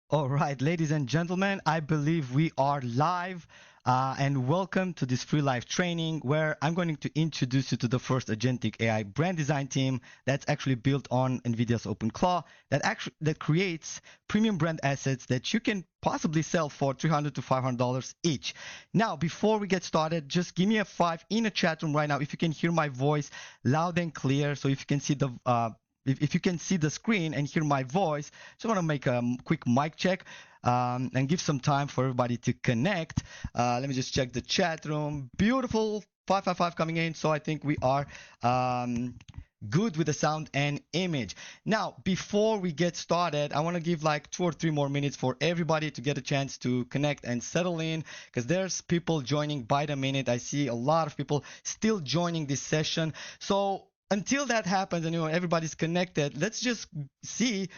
All right, ladies and gentlemen, I believe we are live. And welcome to this free live training where I'm going to introduce you to the first agentic AI brand design team that's actually built on Nvidia's OpenClaw that creates premium brand assets that you can possibly sell for $300 to $500 each. Now, before we get started, just give me a 5 in the chat room right now if you can hear my voice loud and clear. So if you can see the if you can see the screen and hear my voice, just want to make a quick mic check and give some time for everybody to connect. Let me just check the chat room. Beautiful 555 coming in. So I think we are good with the sound and image. Now, before we get started, I want to give like 2 or 3 more minutes for everybody to get a chance to connect and settle in, because there's people joining by the minute. I see a lot of people still joining this session. So until that happens and everybody's connected, let's just see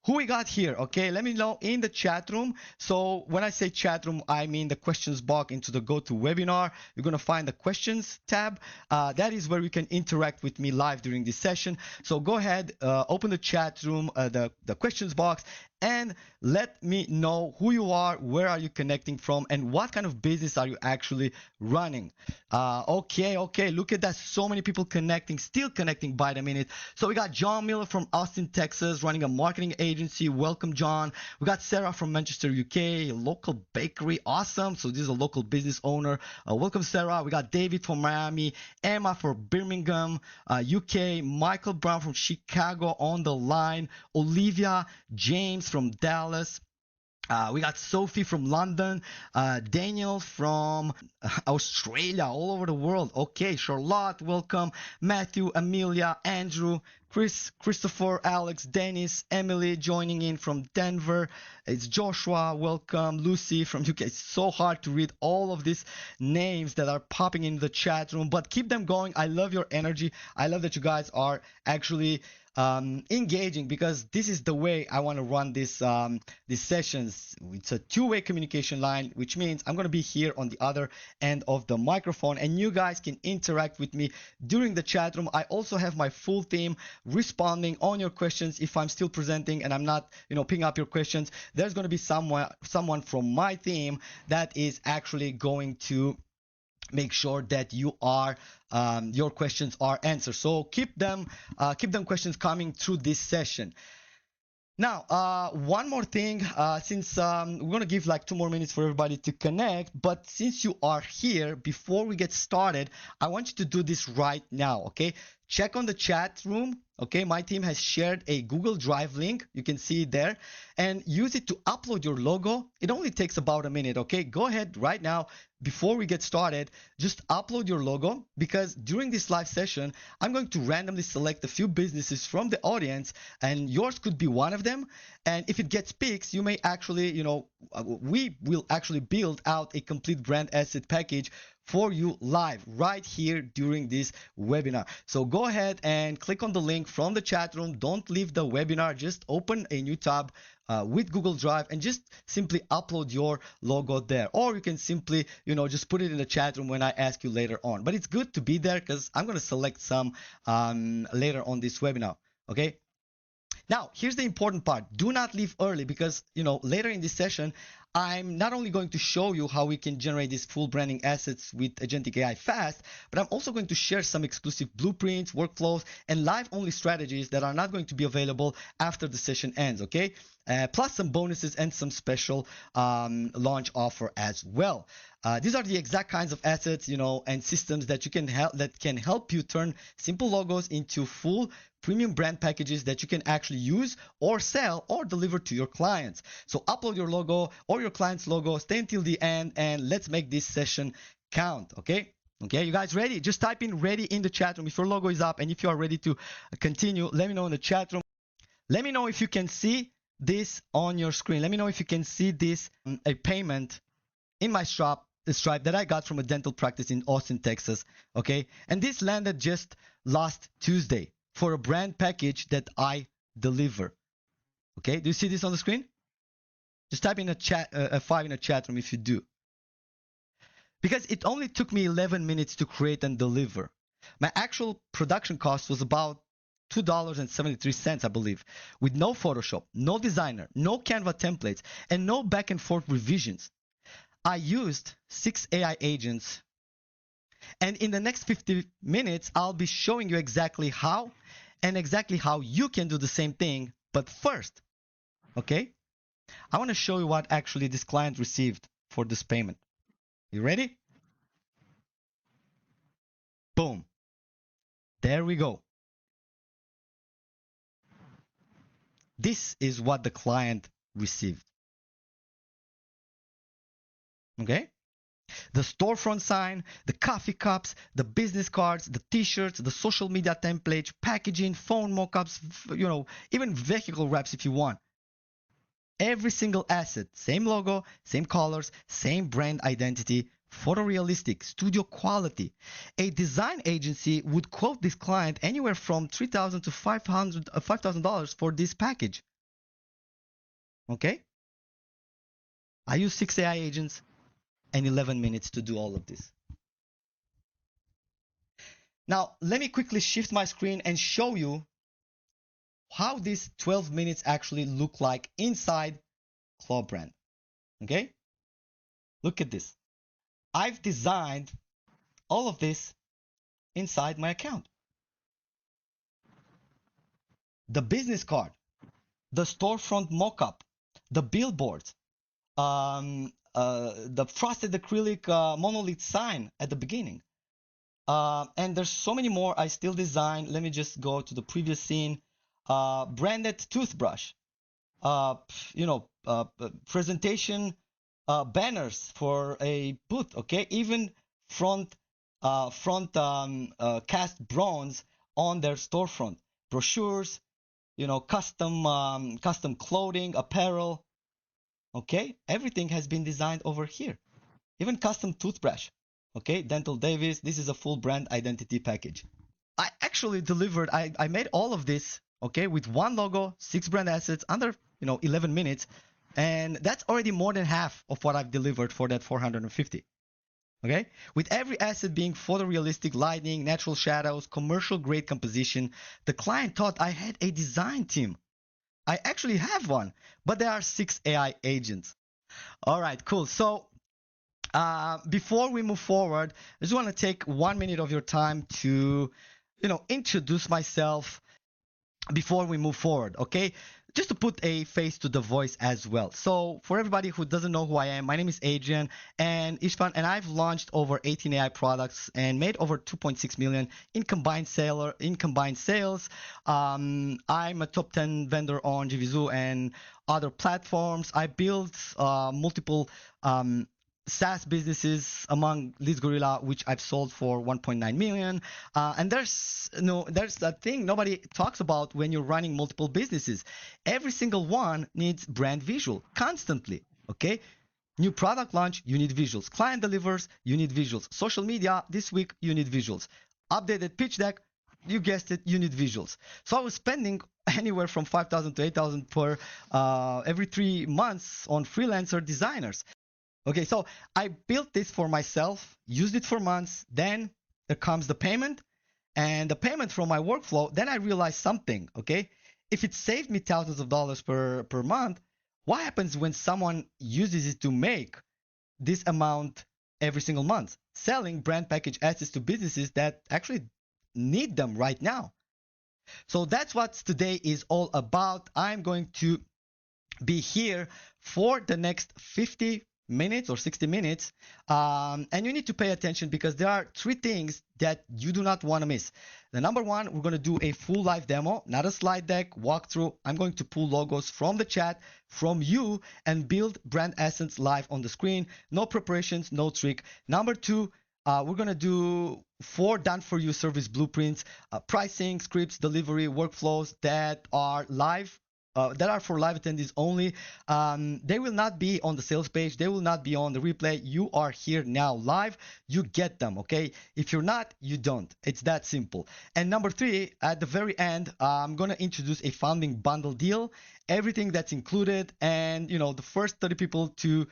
who we got here. Okay, let me know in the chat room. So when I say chat room, I mean the questions box into the GoToWebinar. You're going to find the questions tab. That is where you can interact with me live during this session. So go ahead, open the chat room, the questions box, and let me know who you are, where are you connecting from, and what kind of business are you actually running. Okay, look at that. So many people connecting, still connecting by the minute. So we got John Miller from Austin, Texas, running a marketing agency. Welcome, John. We got Sarah from Manchester, UK, a local bakery. Awesome. So this is a local business owner. Welcome, Sarah. We got David from Miami, Emma from Birmingham, UK, Michael Brown from Chicago on the line, Olivia, James from Dallas. We got Sophie from London, Daniel from Australia, all over the world. Okay, Charlotte, welcome. Matthew, Amelia, Andrew, Christopher, Alex, Dennis, Emily joining in from Denver. It's Joshua, welcome. Lucy from UK. It's so hard to read all of these names that are popping in the chat room, but keep them going. I love your energy. I love that you guys are actually engaging, because this is the way I want to run these sessions. It's a two-way communication line, which means I'm going to be here on the other end of the microphone, and you guys can interact with me during the chat room. I also have my full team responding on your questions. If I'm still presenting and I'm not, picking up your questions, there's going to be someone from my team that is actually going to make sure that your questions are answered. So keep them questions coming through this session. Now, one more thing, since we're going to give like 2 more minutes for everybody to connect, but since you are here, before we get started, I want you to do this right now, okay? Check on the chat room, okay? My team has shared a Google Drive link. You can see it there, and use it to upload your logo. It only takes about a minute, okay? Go ahead right now. Before we get started, just upload your logo, because during this live session, I'm going to randomly select a few businesses from the audience, and yours could be one of them. And if it gets picked, you may actually, we will actually build out a complete brand asset package for you live right here during this webinar. So go ahead and click on the link from the chat room. Don't leave the webinar. Just open a new tab with Google Drive and just simply upload your logo there. Or you can simply, just put it in the chat room when I ask you later on. But it's good to be there, because I'm going to select some later on this webinar. Okay. Now, here's the important part. Do not leave early, because, later in this session, I'm not only going to show you how we can generate these full branding assets with agentic AI fast, but I'm also going to share some exclusive blueprints, workflows, and live-only strategies that are not going to be available after the session ends, okay? Plus some bonuses and some special launch offer as well. These are the exact kinds of assets, and systems that can help you turn simple logos into full premium brand packages that you can actually use or sell or deliver to your clients. So upload your logo or your client's logo, stay until the end, and let's make this session count, okay? Okay, you guys ready? Just type in ready in the chat room if your logo is up, and if you are ready to continue, let me know in the chat room. Let me know if you can see this on your screen. Let me know if you can see this, a payment in my Stripe that I got from a dental practice in Austin, Texas, okay? And this landed just last Tuesday for a brand package that I deliver. Okay, do you see this on the screen? Just type in a 5 in a chat room if you do. Because it only took me 11 minutes to create and deliver. My actual production cost was about $2.73, I believe, with no Photoshop, no designer, no Canva templates, and no back and forth revisions. I used 6 AI agents, and in the next 50 minutes, I'll be showing you exactly how and exactly how you can do the same thing. But first, okay, I want to show you what actually this client received for this payment. You ready? Boom. There we go. This is what the client received. Okay? The storefront sign, the coffee cups, the business cards, the t-shirts, the social media templates, packaging, phone mockups, even vehicle wraps if you want. Every single asset, same logo, same colors, same brand identity, photorealistic, studio quality. A design agency would quote this client anywhere from $3,000 to $5,000 for this package. Okay? I use 6 AI agents and 11 minutes to do all of this. Now, let me quickly shift my screen and show you how these 12 minutes actually look like inside ClawBrand. Okay? Look at this. I've designed all of this inside my account. The business card, the storefront mockup, the billboards, the frosted acrylic monolith sign at the beginning. And there's so many more I still design. Let me just go to the previous scene. Branded toothbrush, presentation banners for a booth. Okay, even front cast bronze on their storefront, brochures, custom clothing, apparel. Okay, everything has been designed over here. Even custom toothbrush. Okay, Dental Davis. This is a full brand identity package. I actually delivered. I made all of this. Okay, with one logo, 6 brand assets under 11 minutes, and that's already more than half of what I've delivered for that 450. Okay, with every asset being photorealistic lighting, natural shadows, commercial grade composition. The client thought I had a design team. I actually have one, but there are 6 AI agents. All right, cool. So before we move forward, I just want to take 1 minute of your time to, introduce myself before we move forward, okay? Just to put a face to the voice as well. So for everybody who doesn't know who I am, my name is Adrian and Isfan, and I've launched over 18 AI products and made over 2.6 million in combined sales. I'm a top 10 vendor on JVZoo and other platforms. I built multiple SaaS businesses among Leads Gorilla, which I've sold for 1.9 million. And there's that thing nobody talks about when you're running multiple businesses. Every single one needs brand visual constantly. Okay. New product launch, you need visuals. Client delivers, you need visuals. Social media, this week, you need visuals. Updated pitch deck, you guessed it, you need visuals. So I was spending anywhere from 5,000 to 8,000 per every 3 months on freelancer designers. Okay, so I built this for myself, used it for months, then there comes the payment, and the payment from my workflow, then I realized something, okay? If it saved me thousands of dollars per month, what happens when someone uses it to make this amount every single month? Selling brand package assets to businesses that actually need them right now. So that's what today is all about. I'm going to be here for the next 50 minutes or 60 minutes, and you need to pay attention because there are 3 things that you do not want to miss. The number 1, we're going to do a full live demo, not a slide deck, walkthrough. I'm going to pull logos from the chat, from you, and build brand assets live on the screen. No preparations, no trick. Number 2, we're going to do 4 done-for-you service blueprints, pricing, scripts, delivery, workflows that are live. That are for live attendees only. They will not be on the sales page. They will not be on the replay. You are here now live. You get them, okay? If you're not, you don't. It's that simple. And number 3, at the very end, I'm going to introduce a founding bundle deal. everything that's included, and the first 30 people to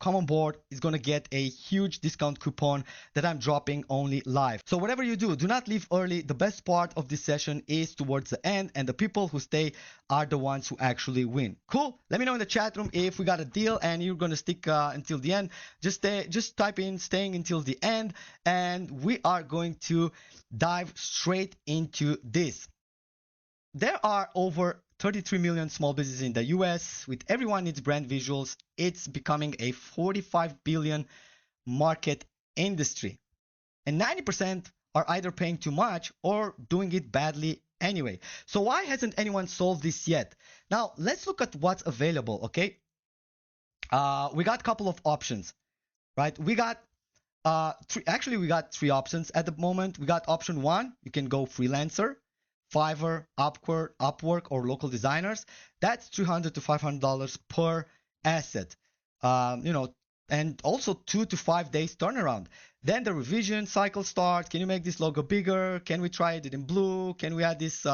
come on board is going to get a huge discount coupon that I'm dropping only live. So whatever you do not leave early. The best part of this session is towards the end, and the people who stay are the ones who actually win. Cool. Let me know in the chat room if we got a deal and you're going to stick until the end. Just type in staying until the end, and we are going to dive straight into this. There are over 33 million small businesses in the US. With everyone needs brand visuals, it's becoming a 45 billion market industry. And 90% are either paying too much or doing it badly anyway. So why hasn't anyone solved this yet? Now, let's look at what's available, okay? We got a couple of options, right? We got we got three options at the moment. We got option one, you can go freelancer, Fiverr, Upwork, or local designers. That's $300 to $500 per asset. And also 2 to 5 days turnaround. Then the revision cycle starts. Can you make this logo bigger? Can we try it in blue? Can we add this?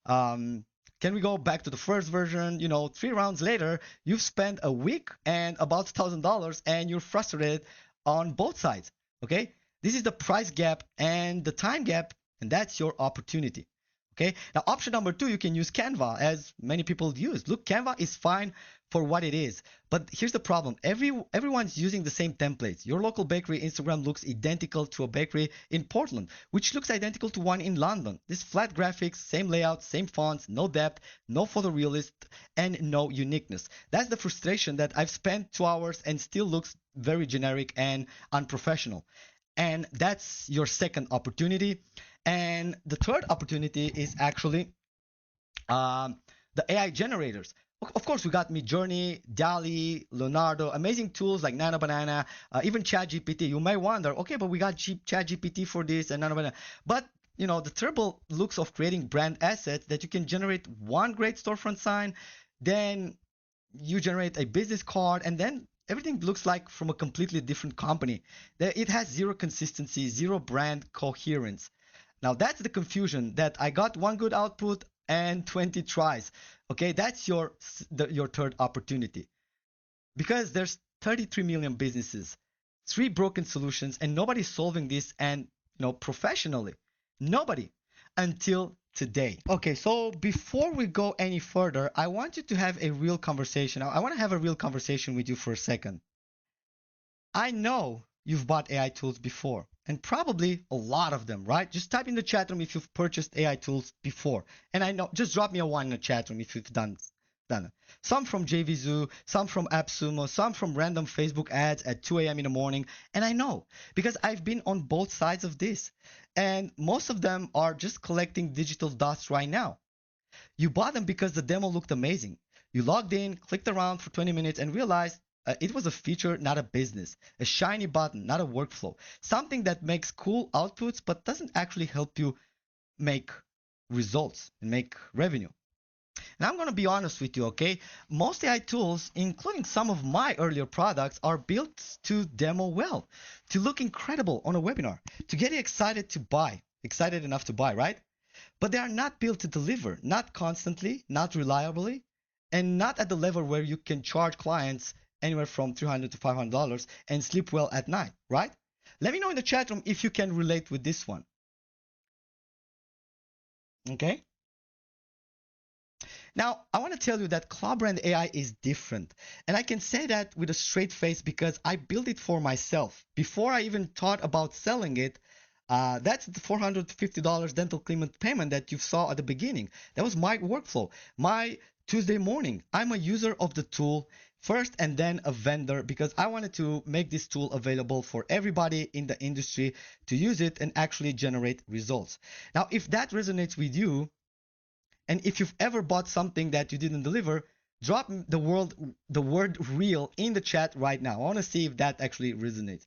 Can we go back to the first version? 3 rounds later, you've spent a week and about $1,000, and you're frustrated on both sides. Okay, this is the price gap and the time gap, and that's your opportunity. Okay, now option number 2, you can use Canva, as many people use. Look, Canva is fine for what it is, but here's the problem. Everyone's using the same templates. Your local bakery Instagram looks identical to a bakery in Portland, which looks identical to one in London. This flat graphics, same layout, same fonts, no depth, no photorealist, and no uniqueness. That's the frustration that I've spent 2 hours and still looks very generic and unprofessional. And that's your second opportunity. And the third opportunity is actually the AI generators. Of course, we got Midjourney, DALL-E, Leonardo, amazing tools like Nano Banana, even ChatGPT. You may wonder, okay, but we got ChatGPT for this and Nano Banana. But the terrible looks of creating brand assets that you can generate one great storefront sign, then you generate a business card, and then everything looks like from a completely different company. It has zero consistency, zero brand coherence. Now that's the confusion, that I got one good output and 20 tries. Okay, that's your third opportunity. Because there's 33 million businesses, 3 broken solutions, and nobody's solving this, and professionally. Nobody until today. Okay, so before we go any further, I want you to have a real conversation. I want to have a real conversation with you for a second. I know you've bought AI tools before, and probably a lot of them, right? Just type in the chat room if you've purchased AI tools before. And I know, just drop me a 1 in the chat room if you've done it. Some from JVZoo, some from AppSumo, some from random Facebook ads at 2 a.m. in the morning. And I know, because I've been on both sides of this. And most of them are just collecting digital dust right now. You bought them because the demo looked amazing. You logged in, clicked around for 20 minutes, and realized it was a feature, not a business. A shiny button, not a workflow. Something that makes cool outputs but doesn't actually help you make results and make revenue. And I'm going to be honest with you, okay? Most AI tools, including some of my earlier products, are built to demo well, to look incredible on a webinar, to get you excited enough to buy, right? But they are not built to deliver, not constantly, not reliably, and not at the level where you can charge clients anywhere from $300 to $500 and sleep well at night, right? Let me know in the chat room if you can relate with this one. Okay? Now, I want to tell you that ClawBrand AI is different. And I can say that with a straight face because I built it for myself. Before I even thought about selling it, that's the $450 dental cleaning payment that you saw at the beginning. That was my workflow, my Tuesday morning. I'm a user of the tool first and then a vendor because I wanted to make this tool available for everybody in the industry to use it and actually generate results. Now, if that resonates with you, and if you've ever bought something that you didn't deliver, drop the word real in the chat right now. I want to see if that actually resonates.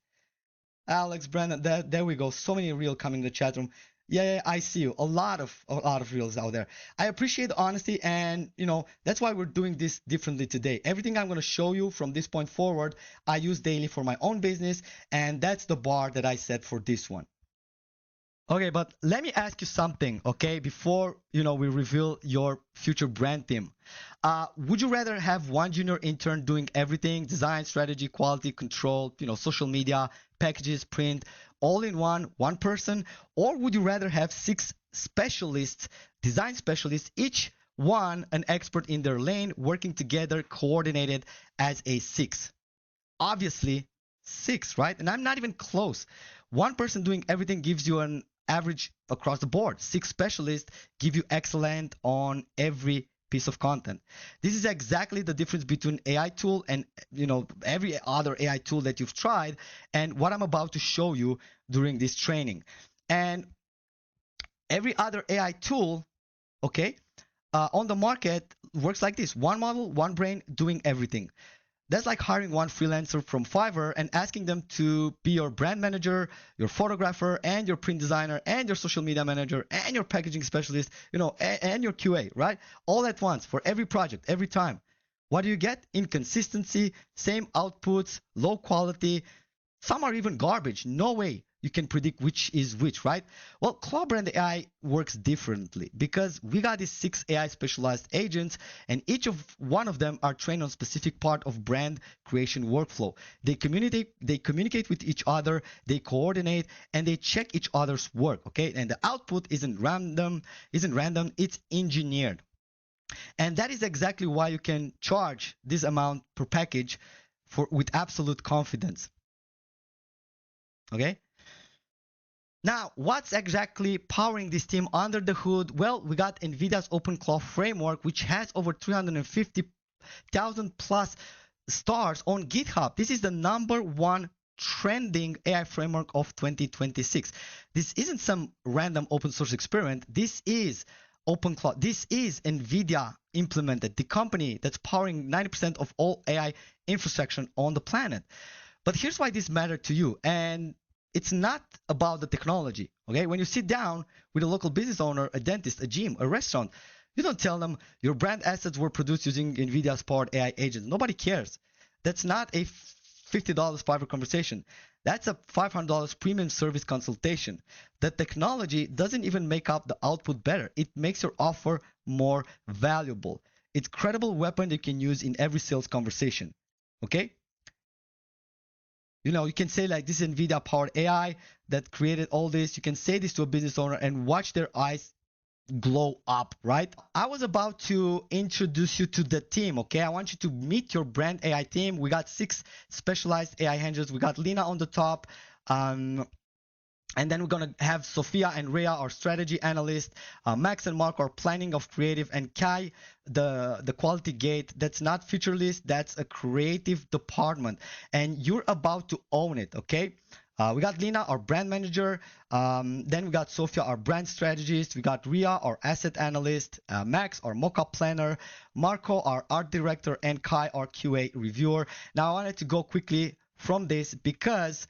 Alex, Brandon, there we go. So many real coming in the chat room. Yeah, I see you. A lot of reels out there. I appreciate the honesty, and that's why we're doing this differently today. Everything I'm going to show you from this point forward, I use daily for my own business, and that's the bar that I set for this one. Okay, but let me ask you something, okay? Before we reveal your future brand team, would you rather have one junior intern doing everything, design, strategy, quality control, social media, packages, print, all in one person, or would you rather have six specialists, design specialists, each one an expert in their lane, working together, coordinated as a six? Obviously, six, right? And I'm not even close. One person doing everything gives you an average across the board. Six specialists give you excellent on every piece of content. This is exactly the difference between AI tool and every other AI tool that you've tried, and what I'm about to show you during this training. And every other AI tool, okay, on the market works like this: one model, one brain, doing everything. That's like hiring one freelancer from Fiverr and asking them to be your brand manager, your photographer, and your print designer, and your social media manager, and your packaging specialist, and your QA, right? All at once for every project, every time. What do you get? Inconsistency, same outputs, low quality. Some are even garbage. No way you can predict which is which, right? Well, ClawBrand AI works differently because we got these six AI specialized agents, and each of one of them are trained on specific part of brand creation workflow. They communicate with each other, they coordinate, and they check each other's work, okay? And the output isn't random, it's engineered. And that is exactly why you can charge this amount per package with absolute confidence. Okay? Now, what's exactly powering this team under the hood? Well, we got Nvidia's OpenClaw framework, which has over 350,000 plus stars on GitHub. This is the #1 trending AI framework of 2026. This isn't some random open source experiment. This is OpenClaw. This is Nvidia implemented, the company that's powering 90% of all AI infrastructure on the planet. But here's why this matters to you. And it's not about the technology, okay? When you sit down with a local business owner, a dentist, a gym, a restaurant, you don't tell them your brand assets were produced using Nvidia's powered AI agents. Nobody cares. That's not a $50 Fiverr conversation. That's a $500 premium service consultation. The technology doesn't even make up the output better. It makes your offer more valuable. It's a credible weapon you can use in every sales conversation, okay? You can say like, this is Nvidia powered AI that created all this. You can say this to a business owner and watch their eyes glow up, right? I was about to introduce you to the team, okay? I want you to meet your brand AI team. We got 6 specialized AI handlers. We got Lina on the top. And then we're going to have Sophia and Rhea, our strategy analyst, Max and Mark, our planning of creative, and Kai, the quality gate. That's not feature list, that's a creative department. And you're about to own it, okay? We got Lina, our brand manager. Then we got Sophia, our brand strategist. We got Rhea, our asset analyst. Max, our mockup planner. Marco, our art director. And Kai, our QA reviewer. Now, I wanted to go quickly from this because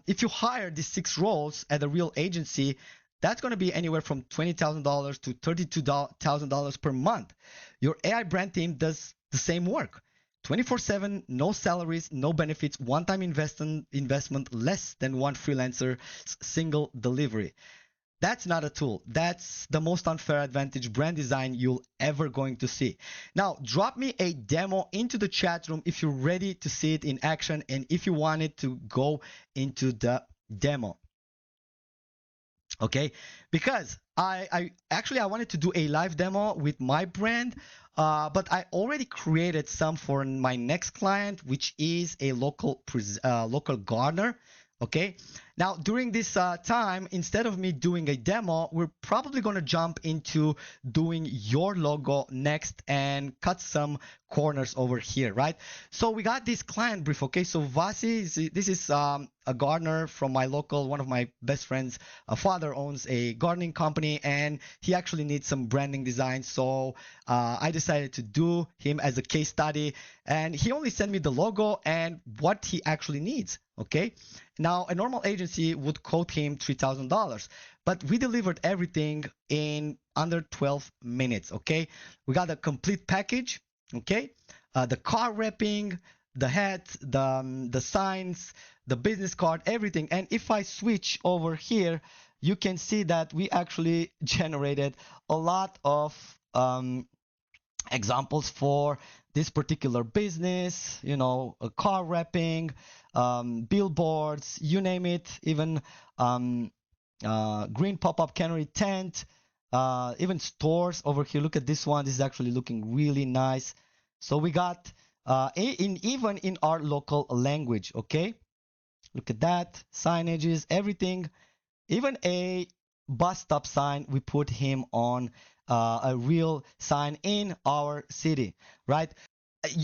if you hire these 6 roles at a real agency, that's going to be anywhere from $20,000 to $32,000 per month. Your AI brand team does the same work. 24/7, no salaries, no benefits, one-time investment, less than one freelancer, single delivery. That's not a tool. That's the most unfair advantage brand design you'll ever going to see. Now, drop me a demo into the chat room if you're ready to see it in action and if you wanted to go into the demo. Okay, because I wanted to do a live demo with my brand, but I already created some for my next client, which is a local gardener. Okay, now during this time, instead of me doing a demo, we're probably going to jump into doing your logo next and cut some corners over here, right? So we got this client brief, okay? So Vasi, this is a gardener from my local, one of my best friends' father owns a gardening company, and he actually needs some branding design. So I decided to do him as a case study, and he only sent me the logo and what he actually needs, okay? Now, a normal agency would quote him $3,000, but we delivered everything in under 12 minutes, okay? We got a complete package, okay? The car wrapping, the hat, the signs, the business card, everything. And if I switch over here, you can see that we actually generated a lot of examples for this particular business, you know, car wrapping, billboards, you name it, even green pop-up cannery tent, even stores over here. Look at this one. This is actually looking really nice. So we got even in our local language, okay? Look at that, signages, everything, even a bus stop sign, we put him on a real sign in our city, right?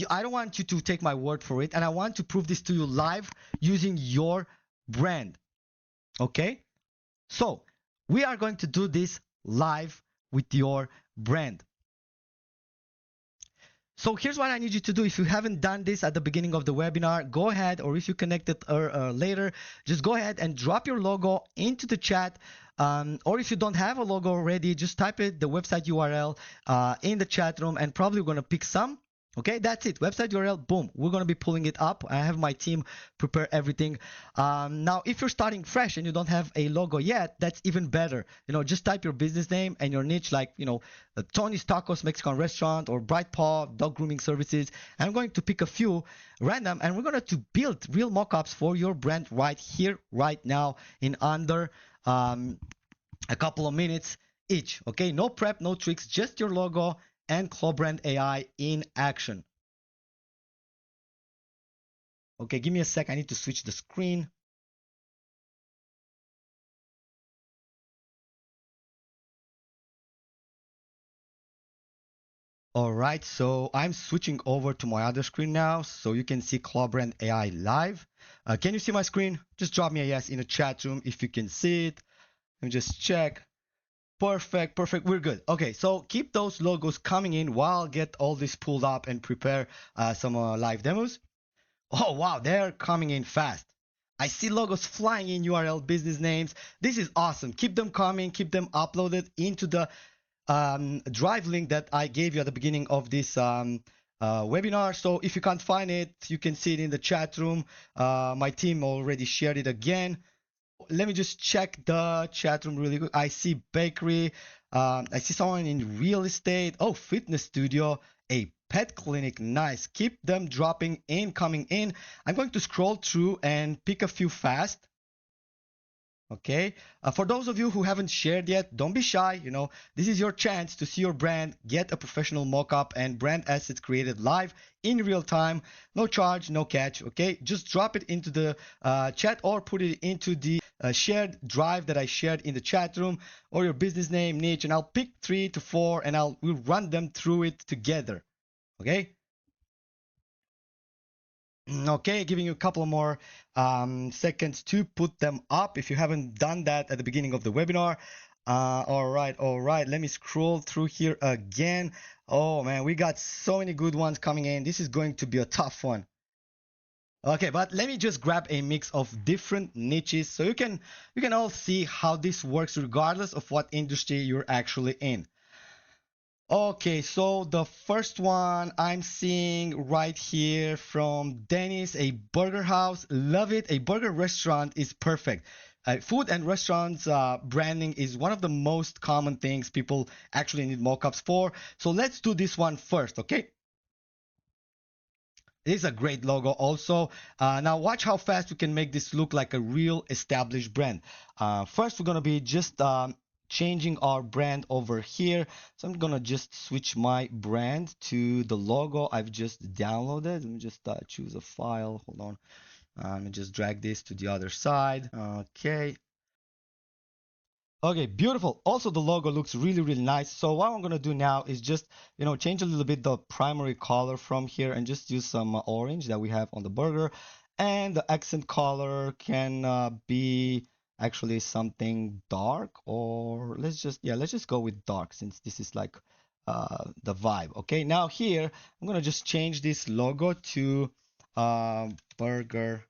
I don't want you to take my word for it, and I want to prove this to you live using your brand, okay? So we are going to do this live with your brand. So here's what I need you to do. If you haven't done this at the beginning of the webinar, go ahead, or if you connected later, just go ahead and drop your logo into the chat. Or if you don't have a logo already, just type it, the website URL in the chat room, and probably we're going to pick some. Okay, that's it. Website URL, boom. We're going to be pulling it up. I have my team prepare everything. Now, if you're starting fresh and you don't have a logo yet, that's even better. You know, just type your business name and your niche, like, you know, Tony's Tacos Mexican Restaurant or Bright Paw Dog Grooming Services. I'm going to pick a few random, and we're going to build real mockups for your brand right here, right now, in under a couple of minutes each. Okay, no prep, no tricks, just your logo and ClawBrand AI in action. Okay, give me a sec. I need to switch the screen. All right, so I'm switching over to my other screen now, so you can see ClawBrand AI live. Can you see my screen? Just drop me a yes in the chat room if you can see it. Let me just check. Perfect, perfect. We're good. Okay, so keep those logos coming in while I get all this pulled up and prepare some live demos. Oh, wow, they're coming in fast. I see logos flying in, URL, business names. This is awesome. Keep them coming, keep them uploaded into the drive link that I gave you at the beginning of this webinar. So if you can't find it, you can see it in the chat room. My team already shared it again. Let me just check the chat room really quick. I see bakery. I see someone in real estate. Oh, fitness studio. A pet clinic. Nice. Keep them dropping in, coming in. I'm going to scroll through and pick a few fast. Okay. For those of you who haven't shared yet, don't be shy. You know, this is your chance to see your brand, get a professional mockup and brand assets created live in real time. No charge, no catch. Okay. Just drop it into the chat or put it into the shared drive that I shared in the chat room, or your business name, niche, and I'll pick 3 to 4 and we'll run them through it together. Okay. Okay, giving you a couple more seconds to put them up if you haven't done that at the beginning of the webinar. All right. Let me scroll through here again. Oh man, we got so many good ones coming in. This is going to be a tough one. Okay, but let me just grab a mix of different niches so you can all see how this works regardless of what industry you're actually in. Okay, so the first one I'm seeing right here from Dennis, a burger house. Love it. A burger restaurant is perfect. Food and restaurants branding is one of the most common things people actually need mockups for. So let's do this one first, okay? It is a great logo also. Now watch how fast we can make this look like a real established brand. First, we're going to be just changing our brand over here. So I'm going to just switch my brand to the logo I've just downloaded. Let me just choose a file. Hold on. Let me just drag this to the other side. Okay. Okay, beautiful. Also, the logo looks really, really nice. So what I'm gonna do now is just, you know, change a little bit the primary color from here and just use some orange that we have on the burger. And the accent color can be actually something dark, or let's just go with dark since this is like the vibe. Okay, now here I'm gonna just change this logo to burger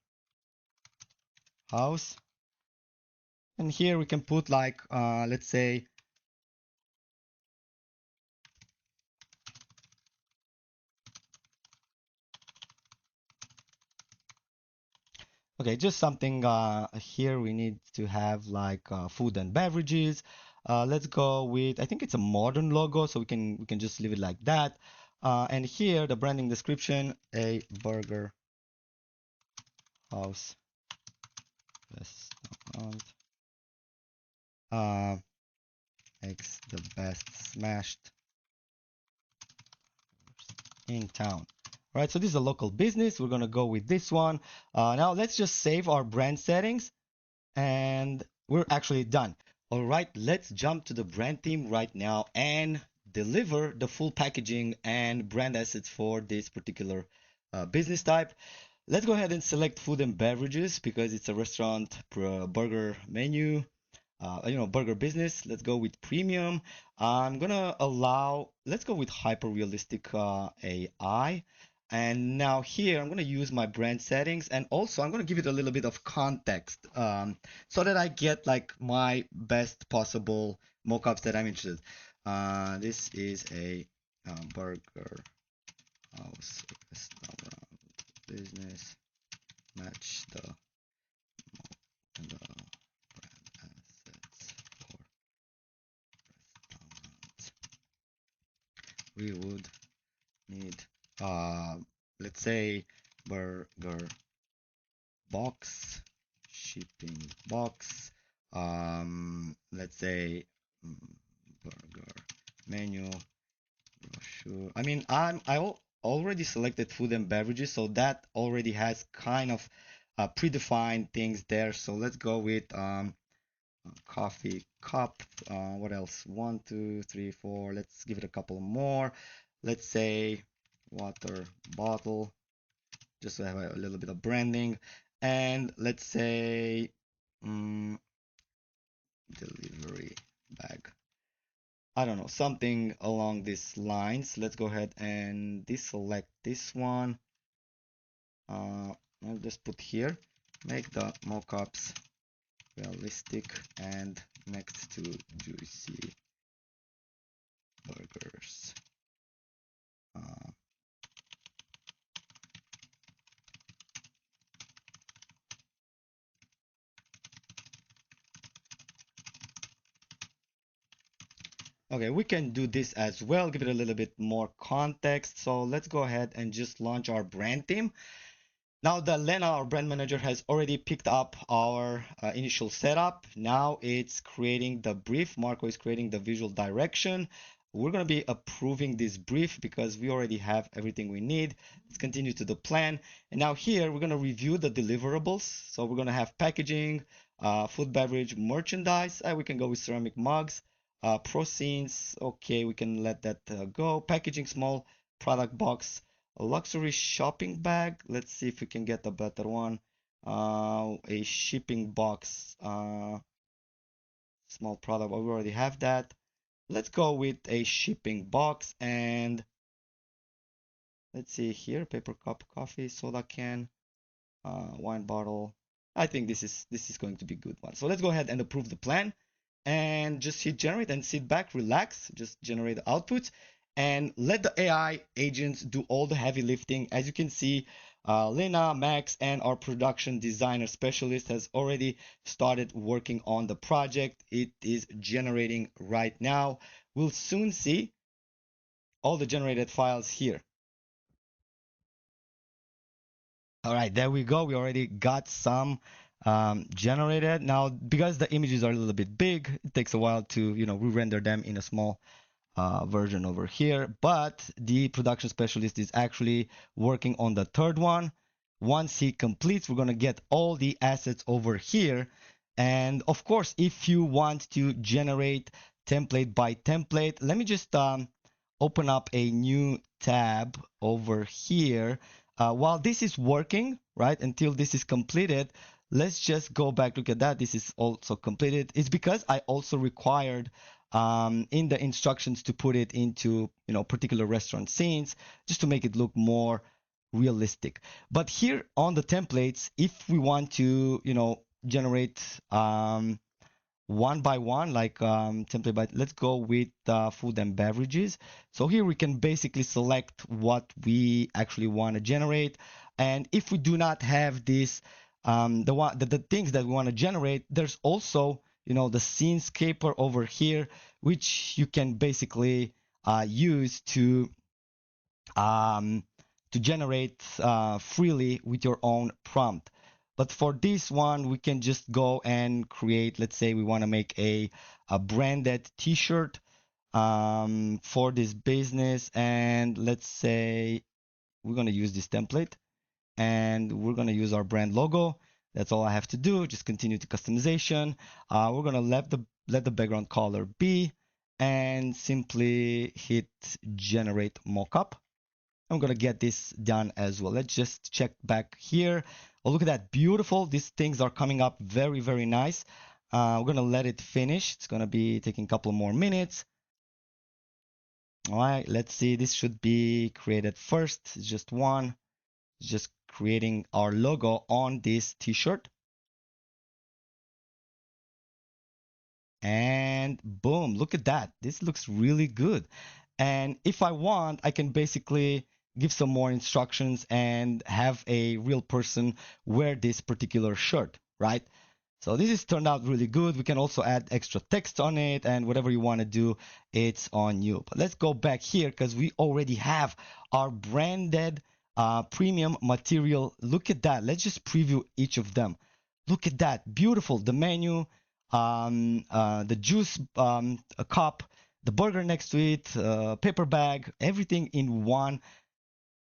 house. And here we can put like, let's say, Okay, just something here we need to have like food and beverages. Let's go with, I think it's a modern logo, so we can just leave it like that. And here the branding description, a burger house restaurant uh, makes the best smashed in town. All right, so this is a local business. We're gonna go with this one. Now let's just save our brand settings, and we're actually done. All right, let's jump to the brand team right now and deliver the full packaging and brand assets for this particular business type. Let's go ahead and select food and beverages because it's a restaurant burger menu. Burger business. Let's go with premium. I'm gonna allow, let's go with hyper realistic AI. And now here, I'm gonna use my brand settings, and also I'm gonna give it a little bit of context so that I get like my best possible mockups that I'm interested. This is a burger house restaurant business. Match the brand assets for restaurants. We would need, uh, let's say, burger box, shipping box, let's say burger menu, brochure. I mean, already selected food and beverages, so that already has kind of predefined things there. So let's go with coffee cup. What else? 1, 2, 3, 4. Let's give it a couple more. Let's say water bottle, just to have a little bit of branding. And let's say delivery bag. I don't know, something along these lines. Let's go ahead and deselect this one. I'll just put here, make the mockups realistic and next to juicy burgers. Okay, we can do this as well, give it a little bit more context. So let's go ahead and just launch our brand theme. Now that Lena, our brand manager, has already picked up our initial setup. Now it's creating the brief. Marco is creating the visual direction. We're going to be approving this brief because we already have everything we need. Let's continue to the plan. And now here, we're going to review the deliverables. So we're going to have packaging, food, beverage, merchandise. We can go with ceramic mugs, pro scenes. Okay, we can let that go. Packaging, small product box, a luxury shopping bag. Let's see if we can get a better one. A shipping box, small product. We already have that. Let's go with a shipping box, and let's see here, paper cup, coffee, soda can, wine bottle. I think this is going to be a good one. So let's go ahead and approve the plan and just hit generate and sit back, relax, just generate the outputs and let the AI agents do all the heavy lifting. As you can see, Lena, Max, and our production designer specialist has already started working on the project. It is generating right now. We'll soon see all the generated files here. All right, there we go. We already got some generated. Now, because the images are a little bit big, it takes a while to, re-render them in a small version over here. But the production specialist is actually working on the third one. Once he completes, we're going to get all the assets over here. And of course, if you want to generate template by template, let me just open up a new tab over here. While this is working, right, until this is completed, let's just go back, look at that. This is also completed. It's because I also required in the instructions to put it into, particular restaurant scenes just to make it look more realistic. But here on the templates, if we want to, generate one by one, like template by, let's go with food and beverages. So here we can basically select what we actually want to generate. And if we do not have this the things that we want to generate. There's also, you know, the scene scaper over here, which you can basically use um, to generate freely with your own prompt. But for this one, we can just go and create, let's say we want to make a branded t-shirt for this business. And let's say we're going to use this template and we're going to use our brand logo. That's all I have to do. Just continue to customization. We're going to let the background color be and simply hit generate mockup. I'm going to get this done as well. Let's just check back here. Oh, look at that. Beautiful. These things are coming up very, very nice. We're going to let it finish. It's going to be taking a couple more minutes. All right, let's see. This should be created first. It's just one. It's just creating our logo on this t-shirt. And boom, look at that. This looks really good. And if I want, I can basically give some more instructions and have a real person wear this particular shirt, right? So this has turned out really good. We can also add extra text on it, and whatever you want to do, it's on you. But let's go back here because we already have our branded premium material. Look at that. Let's just preview each of them. Look at that. Beautiful. The menu, the juice a cup, the burger next to it, paper bag, everything in one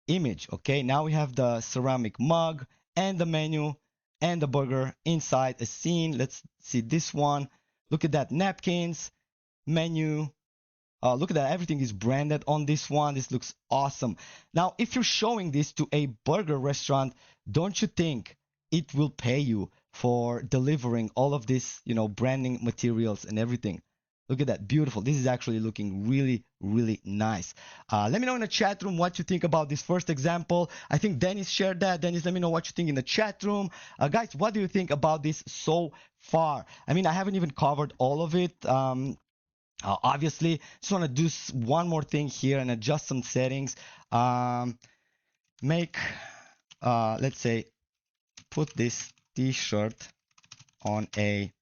image. Okay, now we have the ceramic mug and the menu and the burger inside a scene. Let's see this one. Look at that, napkins, menu. Look at that, everything is branded on this one. This looks awesome. Now, if you're showing this to a burger restaurant, don't you think it will pay you for delivering all of this, you know, branding materials and everything? Look at that, beautiful. This is actually looking really, really nice. Let me know in the chat room what you think about this first example. I think Dennis shared that. Dennis, let me know what you think in the chat room. Guys, what do you think about this so far? I mean, I haven't even covered all of it. Obviously, just want to do one more thing here and adjust some settings. Make, let's say, put this t-shirt on a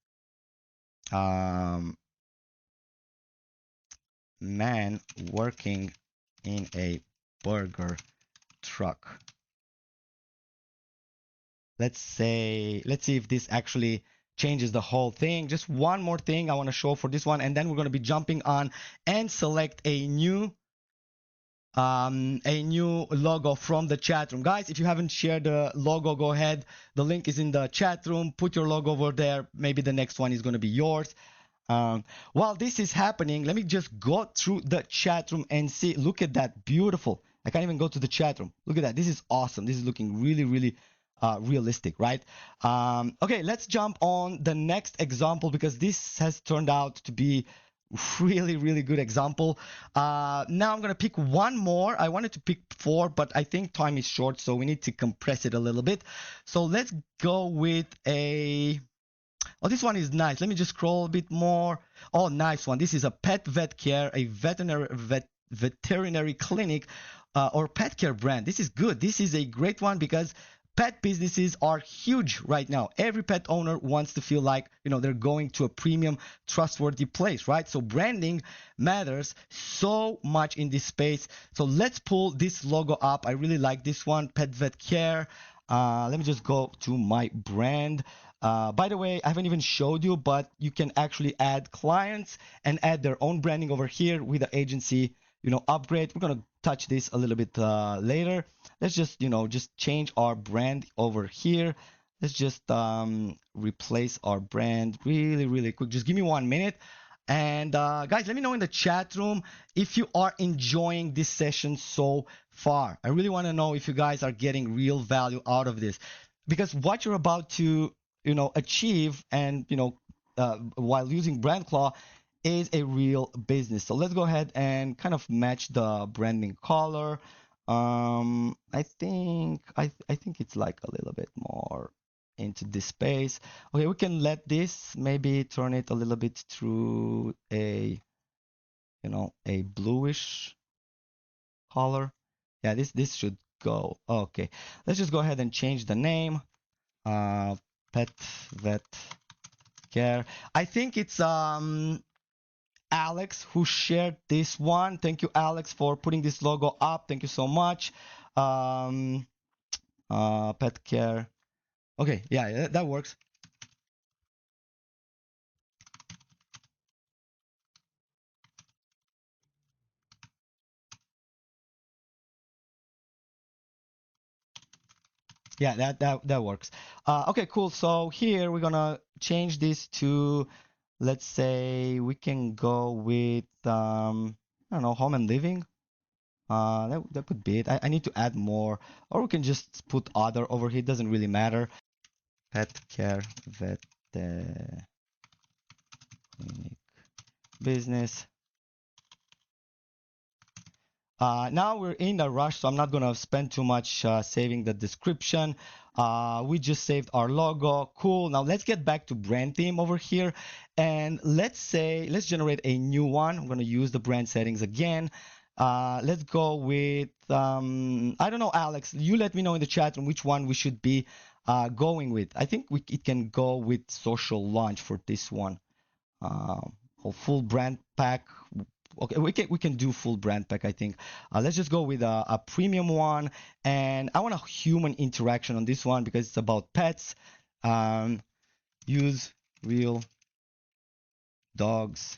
man working in a burger truck. Let's see if this actually changes the whole thing. Just one more thing I want to show for this one, and then we're going to be jumping on and select a new logo from the chat room. Guys, if you haven't shared the logo, go ahead. The link is in the chat room. Put your logo over there. Maybe the next one is going to be yours. While this is happening, let me just go through the chat room and see. Look at that, beautiful. I can't even go to the chat room. Look at that. This is awesome. This is looking really, really realistic, right? Okay, let's jump on the next example because this has turned out to be really, really good example. Now I'm gonna pick one more. I wanted to pick 4, but I think time is short, so we need to compress it a little bit. So let's go with a. Oh, this one is nice. Let me just scroll a bit more. Oh, nice one. This is a pet vet care, a veterinary clinic or pet care brand. This is good. This is a great one because pet businesses are huge right now. Every pet owner wants to feel like, you know, they're going to a premium, trustworthy place, right? So branding matters so much in this space. So let's pull this logo up. I really like this one, Pet Vet Care. Let me just go to my brand. By the way, I haven't even showed you, but you can actually add clients and add their own branding over here with the agency, you know, upgrade. We're going to touch this a little bit later. Let's just, you know, just change our brand over here. Let's just replace our brand really, really quick. Just give me 1 minute. And guys, let me know in the chat room if you are enjoying this session so far. I really want to know if you guys are getting real value out of this, because what you're about to, you know, achieve and, you know, while using BrandClaw is a real business. So let's go ahead and kind of match the branding color. I think it's like a little bit more into this space. Okay, we can let this maybe turn it a little bit through a, you know, a bluish color. Yeah, this should go. Okay, let's just go ahead and change the name. Pet vet care. I think it's Alex who shared this one. Thank you, Alex, for putting this logo up. Thank you so much. Pet care. Okay, yeah, that works. Yeah, that works. Okay, cool. So here we're gonna change this to, let's say we can go with I don't know, home and living. That could be it. I need to add more, or we can just put other over here. It doesn't really matter. Pet care, vet, clinic, business. Now we're in a rush, so I'm not gonna spend too much saving the description. We just saved our logo. Cool. Now let's get back to brand theme over here, and let's generate a new one. I'm gonna use the brand settings again. Let's go with I don't know, Alex. You let me know in the chat room which one we should be going with. I think it can go with social launch for this one. Or full brand pack. Okay, we can do full brand pack, I think. Let's just go with a premium one, and I want a human interaction on this one because it's about pets. Use real dogs,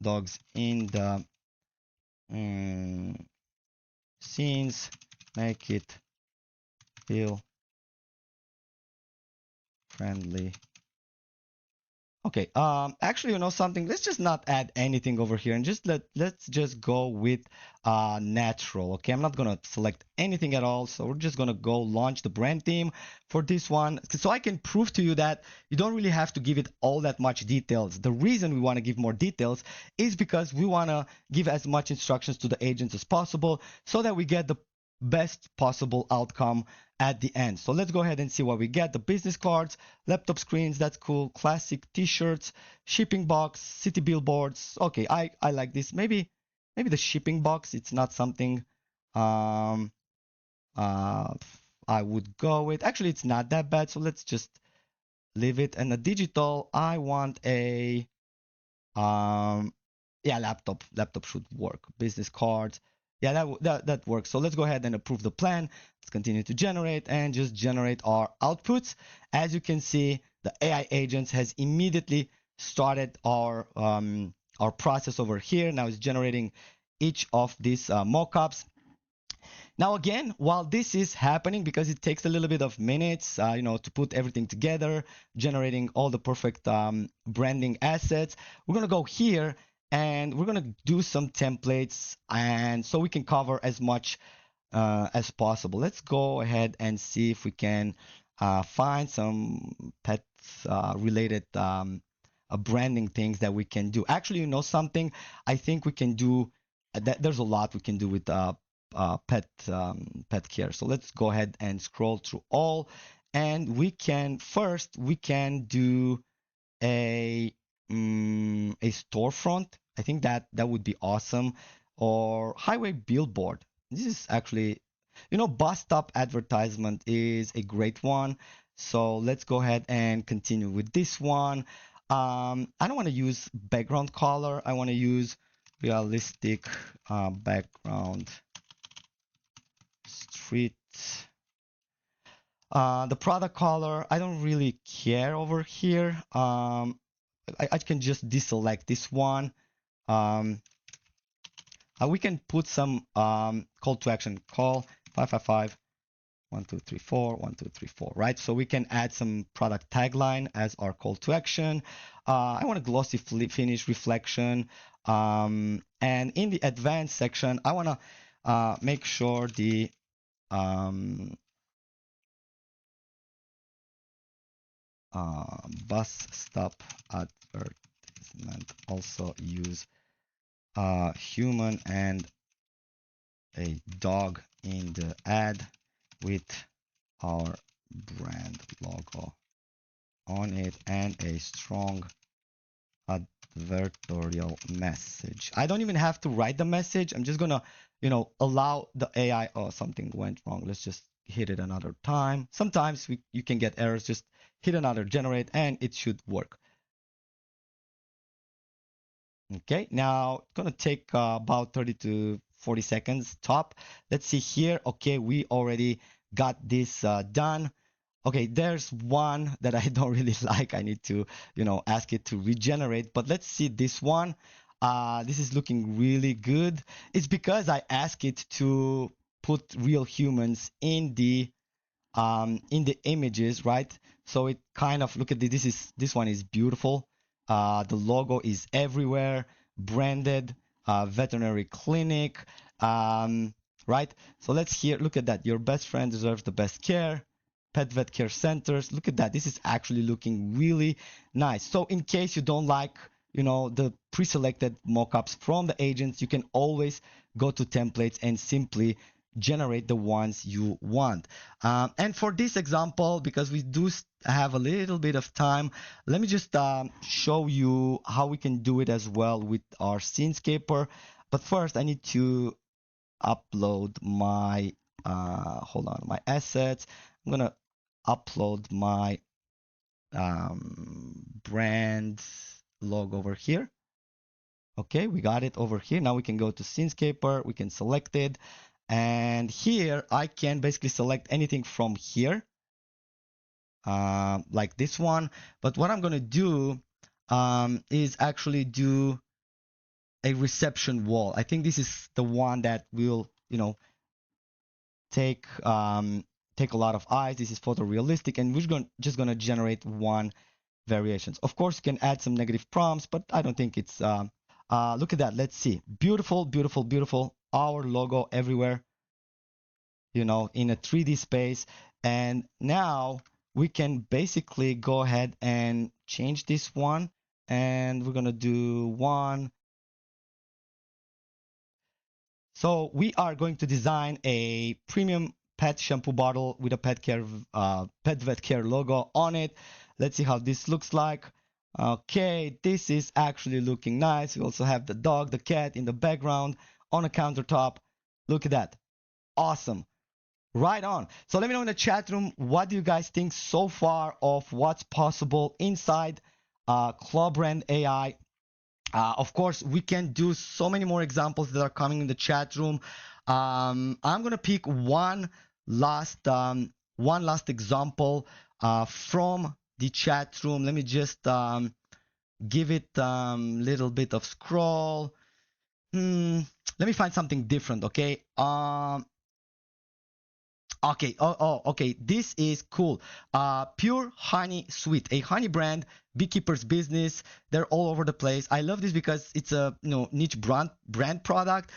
dogs in the scenes, make it feel friendly. Okay, actually, you know something, let's just not add anything over here and just let's just go with natural. Okay, I'm not gonna select anything at all, so we're just gonna go launch the brand theme for this one, so I can prove to you that you don't really have to give it all that much details. The reason we want to give more details is because we want to give as much instructions to the agents as possible so that we get the best possible outcome at the end. So let's go ahead and see what we get. The business cards, laptop screens, that's cool. Classic t-shirts, shipping box, city billboards. Okay, I like this. Maybe the shipping box, it's not something um I would go with. Actually, it's not that bad, so let's just leave it. And the digital, I want a yeah, laptop should work. Business cards, yeah, that works. So let's go ahead and approve the plan. Let's continue to generate and just generate our outputs. As you can see, the AI agents has immediately started our process over here. Now it's generating each of these mockups. Now again, while this is happening, because it takes a little bit of minutes, you know, to put everything together, generating all the perfect branding assets, we're gonna go here and we're gonna do some templates, and so we can cover as much as possible. Let's go ahead and see if we can find some pet related branding things that we can do. Actually, you know something? I think we can do that. There's a lot we can do with pet care. So let's go ahead and scroll through all, and we can do a storefront. I think that would be awesome, or highway billboard. This is actually, you know, bus stop advertisement is a great one. So let's go ahead and continue with this one. I don't want to use background color. I want to use realistic background street. The product color, I don't really care over here. I can just deselect this one. We can put some call to action, call 555 1234 1234, right? So we can add some product tagline as our call to action. I want a glossy finish reflection. And in the advanced section, I want to make sure the bus stop advertisement also use human and a dog in the ad with our brand logo on it and a strong advertorial message. I don't even have to write the message. I'm just gonna, you know, allow the AI. Oh, something went wrong. Let's just hit it another time. Sometimes you can get errors. Just hit another generate and it should work. Okay, now it's gonna take about 30 to 40 seconds top. Let's see here. Okay, we already got this done. Okay, there's one that I don't really like. I need to, ask it to regenerate. But let's see this one. This is looking really good. It's because I ask it to put real humans in the images, right? So it kind of look at this one is beautiful. The logo is everywhere, branded, veterinary clinic, right? So let's look at that. Your best friend deserves the best care. Pet vet care centers. Look at that. This is actually looking really nice. So in case you don't like, the pre-selected mockups from the agents, you can always go to templates and simply generate the ones you want. And for this example, because we do have a little bit of time, let me just show you how we can do it as well with our Scenescaper. But first, I need to upload my, my assets. I'm going to upload my brand logo over here. Okay, we got it over here. Now we can go to Scenescaper. We can select it. And here I can basically select anything from here, like this one. But what I'm going to do is actually do a reception wall. I think this is the one that will, take a lot of eyes. This is photorealistic, and we're just going to generate one variations. Of course, you can add some negative prompts, but I don't think it's. Look at that. Let's see. Beautiful, beautiful, beautiful. Our logo everywhere, in a 3D space. And now we can basically go ahead and change this one. And we're going to do one. So we are going to design a premium pet shampoo bottle with a pet vet care logo on it. Let's see how this looks like. Okay, this is actually looking nice. We also have the dog, the cat in the background on a countertop. Look at that. Awesome. Right on. So let me know in the chat room, what do you guys think so far of what's possible inside ClawBrand AI? Of course, we can do so many more examples that are coming in the chat room. I'm gonna pick one last example from the chat room. Let me just give it little bit of scroll. Let me find something different, okay? Okay. Okay. This is cool. Pure Honey Sweet, a honey brand, beekeeper's business. They're all over the place. I love this because it's a niche brand product.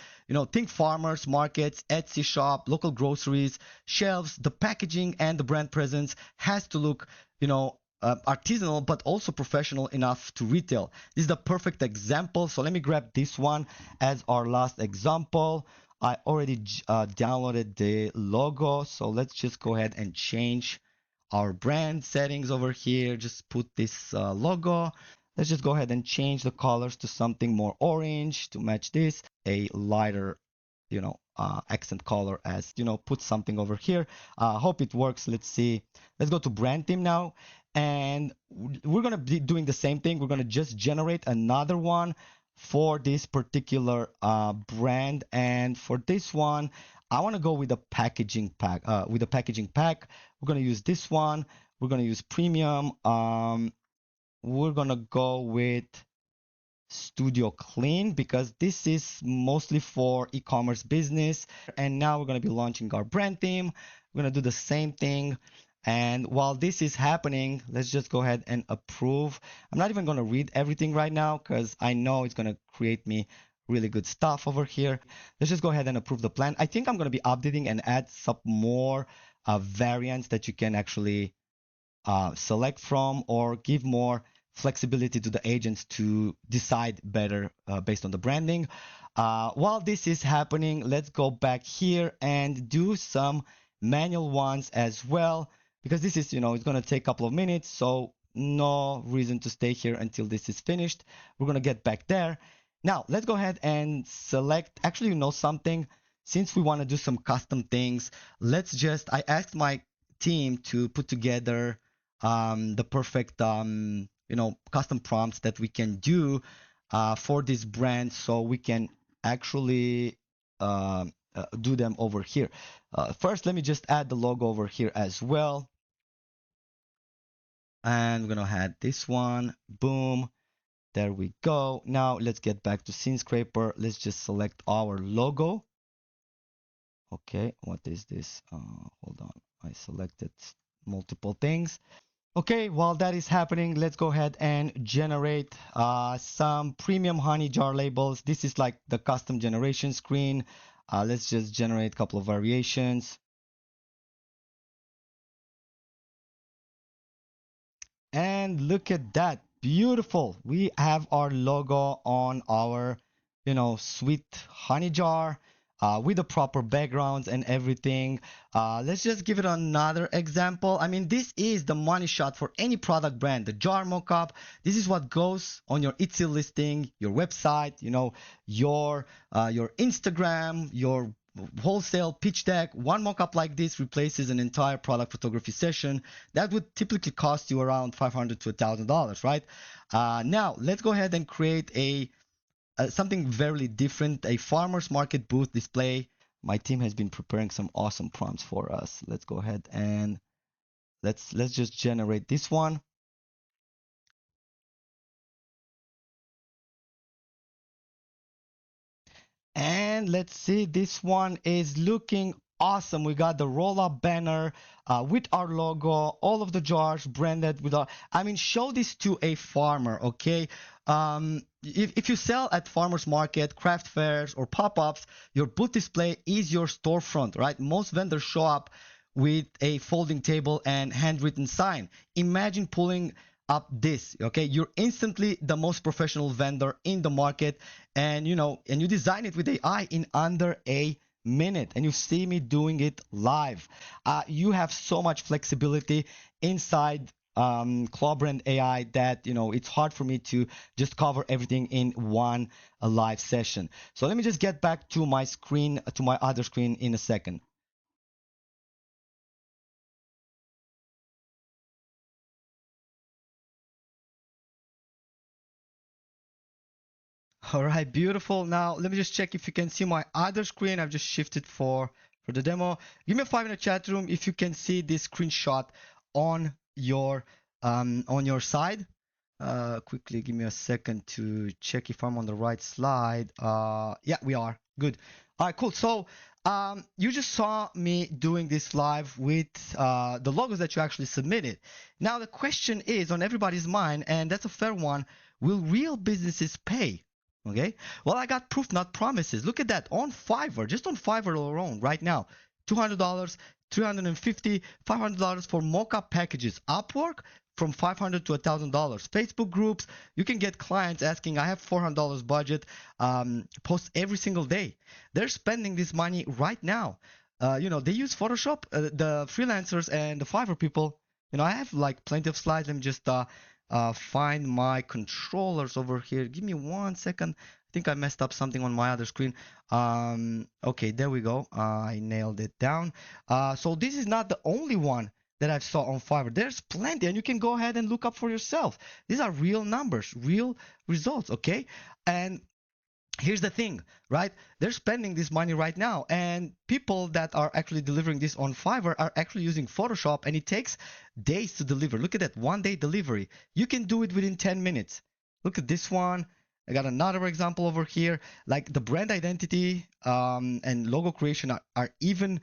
Think farmers markets, Etsy shop, local groceries, shelves. The packaging and the brand presence has to look, artisanal, but also professional enough to retail. This is the perfect example. So let me grab this one as our last example. I already downloaded the logo, so let's just go ahead and change our brand settings over here. Just put this logo. Let's just go ahead and change the colors to something more orange to match this. A lighter, accent color as, put something over here. Hope it works. Let's see. Let's go to brand theme now. And we're going to be doing the same thing. We're going to just generate another one for this particular brand. And for this one, I want to go with a packaging pack. We're going to use this one. We're going to use premium. We're going to go with Studio Clean because this is mostly for e-commerce business. And now we're going to be launching our brand theme. We're going to do the same thing. And while this is happening, let's just go ahead and approve. I'm not even going to read everything right now because I know it's going to create me really good stuff over here. Let's just go ahead and approve the plan. I think I'm going to be updating and add some more variants that you can actually select from or give more flexibility to the agents to decide better based on the branding. While this is happening, let's go back here and do some manual ones as well, because this is, it's going to take a couple of minutes, so no reason to stay here until this is finished. We're going to get back there. Now, let's go ahead and select, actually, something. since we want to do some custom things, I asked my team to put together the perfect custom prompts that we can do for this brand, so we can actually do them over here. First, let me just add the logo over here as well. And we're gonna add this one. Boom. There we go. Now let's get back to Scene Scraper. Let's just select our logo. Okay, what is this? Hold on. I selected multiple things. Okay, while that is happening, let's go ahead and generate some premium honey jar labels. This is like the custom generation screen. Let's just generate a couple of variations. And look at that, beautiful. We have our logo on our, sweet honey jar with the proper backgrounds and everything. Let's just give it another example. I mean, this is the money shot for any product brand. The jar mockup. This is what goes on your Etsy listing, your website, your Instagram, your wholesale pitch deck. One mockup like this replaces an entire product photography session that would typically cost you around $500 to $1,000, right? Now let's go ahead and create something very different, a farmers market booth display. My team has been preparing some awesome prompts for us. Let's go ahead and let's just generate this one. And let's see, this one is looking awesome. We got the roll-up banner with our logo, all of the jars branded with our, I mean, show this to a farmer, okay? If you sell at farmers market, craft fairs, or pop-ups, your booth display is your storefront, right? Most vendors show up with a folding table and handwritten sign. Imagine pulling up this, okay? You're instantly the most professional vendor in the market, and you design it with AI in under a minute, and you see me doing it live. You have so much flexibility inside ClawBrand AI that it's hard for me to just cover everything in one live session. So let me just get back to my screen, to my other screen in a second. All right, beautiful. Now let me just check if you can see my other screen. I've just shifted for the demo. Give me a 5 in the chat room if you can see this screenshot on your side. Quickly give me a second to check if I'm on the right slide. Yeah, we are. Good. All right, cool. So you just saw me doing this live with the logos that you actually submitted. Now the question is on everybody's mind, and that's a fair one: will real businesses pay? Okay. Well, I got proof, not promises. Look at that on Fiverr, just on Fiverr alone right now. $200, $350, $500 for mockup packages. Upwork from $500 to $1,000. Facebook groups, you can get clients asking, I have $400 budget, post every single day. They're spending this money right now. They use Photoshop, the freelancers and the Fiverr people. I have like plenty of slides. Let me just find my controllers over here. Give me 1 second. I think I messed up something on my other screen. Okay, there we go. I nailed it down. So this is not the only one that I've saw on Fiverr. There's plenty, and you can go ahead and look up for yourself. These are real numbers, real results, okay? And here's the thing, right? They're spending this money right now, and people that are actually delivering this on Fiverr are actually using Photoshop, and it takes days to deliver. Look at that, 1-day delivery. You can do it within 10 minutes. Look at this one. I got another example over here. Like the brand identity and logo creation are even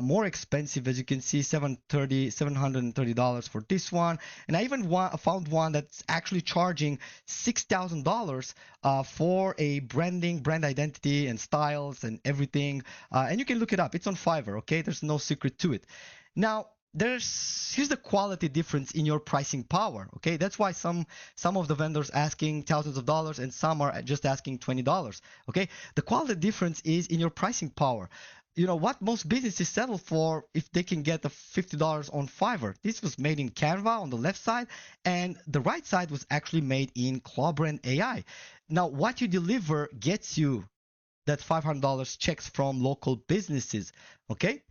more expensive. As you can see, $730 for this one. And I even found one that's actually charging $6,000 for a brand identity and styles and everything. And you can look it up. It's on Fiverr, okay? There's no secret to it. Now, here's the quality difference in your pricing power, okay? That's why some of the vendors asking thousands of dollars and some are just asking $20, okay? The quality difference is in your pricing power. What most businesses settle for if they can get the $50 on Fiverr. This was made in Canva on the left side, and the right side was actually made in ClawBrand AI. Now, what you deliver gets you that $500 checks from local businesses. Okay.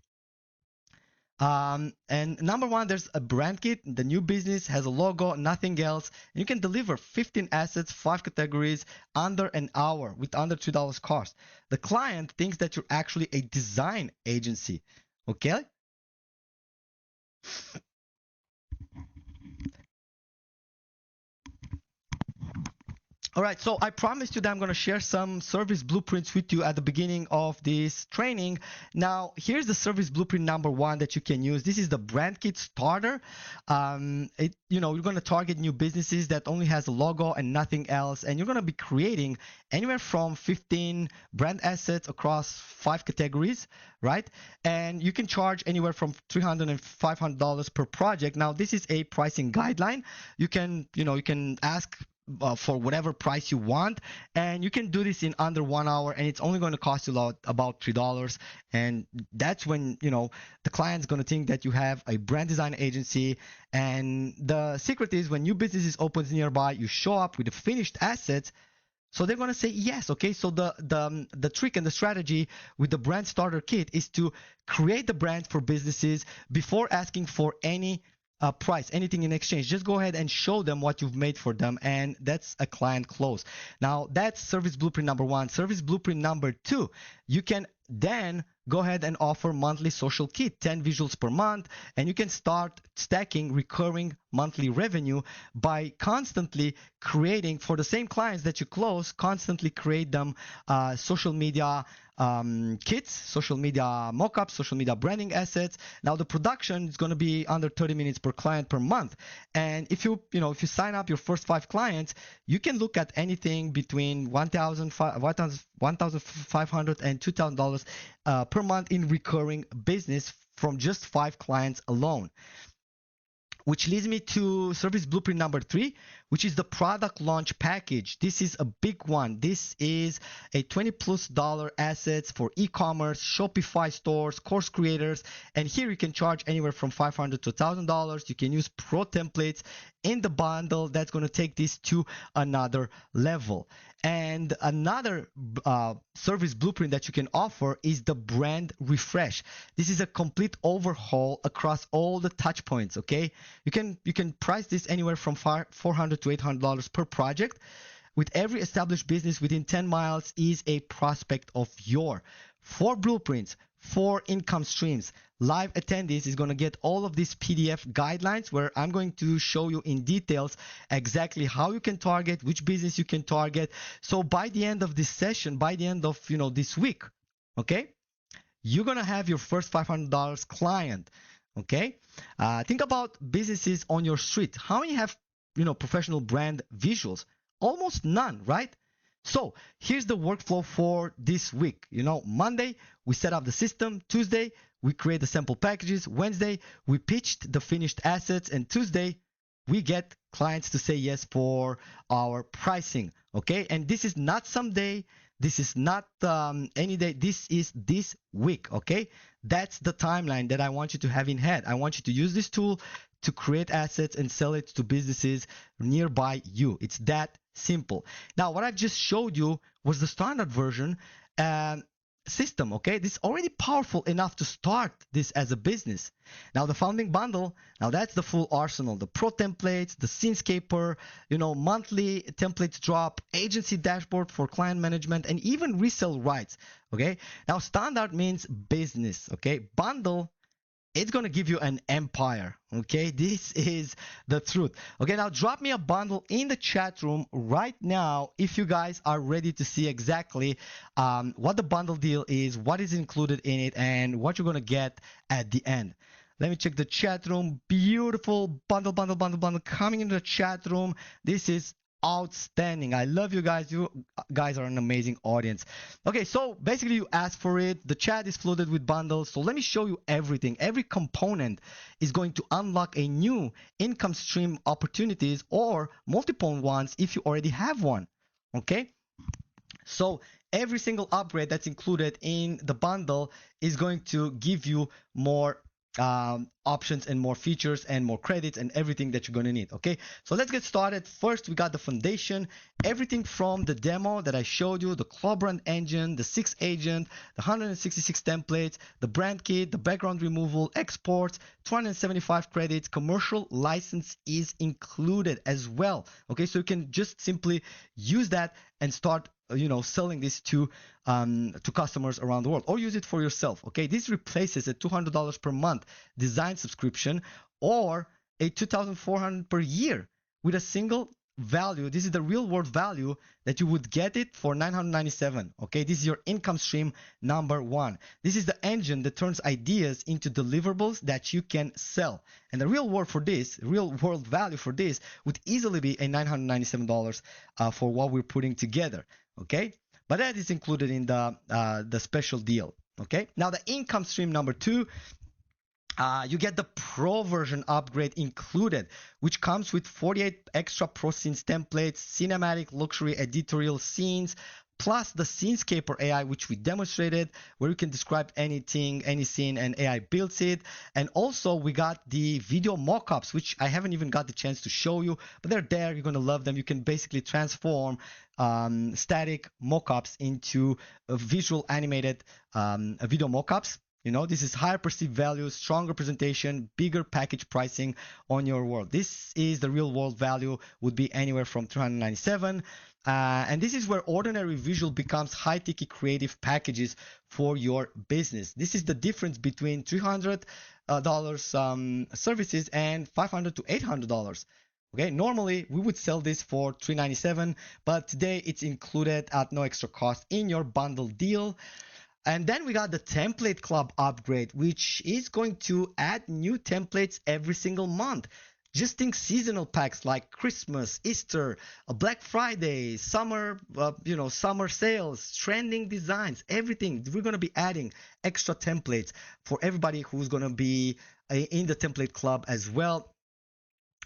And number one, there's a brand kit. The new business has a logo, nothing else. You can deliver 15 assets, 5 categories, under an hour with under $2 cost. The client thinks that you're actually a design agency. Okay. All right, so I promised you that I'm going to share some service blueprints with you at the beginning of this training. Now, here's the service blueprint number one that you can use. This is the brand kit starter. You're going to target new businesses that only has a logo and nothing else, and you're going to be creating anywhere from 15 brand assets across 5 categories, right? And you can charge anywhere from $300 and $500 per project. Now, this is a pricing guideline. You can ask for whatever price you want, and you can do this in under 1 hour, and it's only going to cost you about $3. And that's when the client's going to think that you have a brand design agency. And the secret is, when new businesses opens nearby, you show up with the finished assets, so they're going to say yes. Okay, so the trick and the strategy with the brand starter kit is to create the brand for businesses before asking for any price, anything in exchange. Just go ahead and show them what you've made for them, and that's a client close. Now, that's service blueprint number one. Service blueprint number two, you can then go ahead and offer monthly social kit, 10 visuals per month, and you can start stacking recurring monthly revenue by constantly creating, for the same clients that you close, constantly create them social media kits, social media mockups, social media branding assets. Now, the production is going to be under 30 minutes per client per month. And if you sign up your first 5 clients, you can look at anything between $1,500 and $2,000 per month in recurring business from just 5 clients alone. Which leads me to service blueprint number 3, which is the product launch package. This is a big one. This is a $20+ assets for e-commerce, Shopify stores, course creators, and here you can charge anywhere from $500 to $1,000. You can use pro templates in the bundle. That's going to take this to another level. And another service blueprint that you can offer is the brand refresh. This is a complete overhaul across all the touch points. Okay, you can price this anywhere from $400 to $800 per project. With every established business within 10 miles is a prospect of your 4 blueprints, 4 income streams. Live attendees is going to get all of these PDF guidelines where I'm going to show you in details exactly how you can target, which business you can target. So by the end of this session, by the end of this week, okay, you're going to have your first $500 client. Okay, think about businesses on your street. How many have professional brand visuals? Almost none, right? So here's the workflow for this week. Monday, we set up the system. Tuesday, we create the sample packages. Wednesday, we pitched the finished assets. And Tuesday, we get clients to say yes for our pricing. Okay, and this is not someday. This is not any day. This is this week. Okay, that's the timeline that I want you to have in head. I want you to use this tool to create assets and sell it to businesses nearby you. It's that simple. Now, what I've just showed you was the standard version system. Okay, this is already powerful enough to start this as a business. Now, the founding bundle, now that's the full arsenal. The pro templates, the scenescaper, monthly templates drop, agency dashboard for client management, and even resell rights. Okay, now standard means business. Okay, bundle, it's going to give you an empire. Okay, this is the truth. Okay, now drop me a bundle in the chat room right now if you guys are ready to see exactly what the bundle deal is, what is included in it, and what you're going to get at the end. Let me check the chat room. Beautiful bundle coming into the chat room. This is outstanding. I love you guys. You guys are an amazing audience. Okay, so basically you ask for it. The chat is flooded with bundles. So let me show you everything. Every component is going to unlock a new income stream opportunities or multiple ones if you already have one. Okay, so every single upgrade that's included in the bundle is going to give you more options and more features and more credits and everything that you're going to need. Okay, so let's get started. First, we got the foundation, everything from the demo that I showed you, the ClawBrand engine, the 6 agent, the 166 templates, the brand kit, the background removal, exports, 275 credits, commercial license is included as well. Okay, so you can just simply use that and start selling this to customers around the world, or use it for yourself. Okay, this replaces a $200 per month design subscription or a $2,400 per year with a single value. This is the real world value that you would get it for $997. Okay, this is your income stream number one. This is the engine that turns ideas into deliverables that you can sell. And the real world value for this would easily be a $997 for what we're putting together. Okay, but that is included in the special deal. Okay, now the income stream number two, you get the pro version upgrade included, which comes with 48 extra pro scenes templates, cinematic luxury editorial scenes, plus the Scenescaper AI, which we demonstrated, where you can describe anything, any scene, and AI builds it. And also we got the video mockups, which I haven't even got the chance to show you, but they're there. You're gonna love them. You can basically transform static mockups into visual animated video mockups. This is higher perceived value, strong representation, bigger package pricing on your world. This is the real world value, would be anywhere from $397. And this is where ordinary visual becomes high ticket creative packages for your business. This is the difference between $300 services and $500 to $800. Okay, normally we would sell this for $397, but today it's included at no extra cost in your bundle deal. And then we got the template club upgrade, which is going to add new templates every single month. Just think seasonal packs like Christmas, Easter, Black Friday, summer sales, trending designs, everything. We're going to be adding extra templates for everybody who's going to be in the template club as well.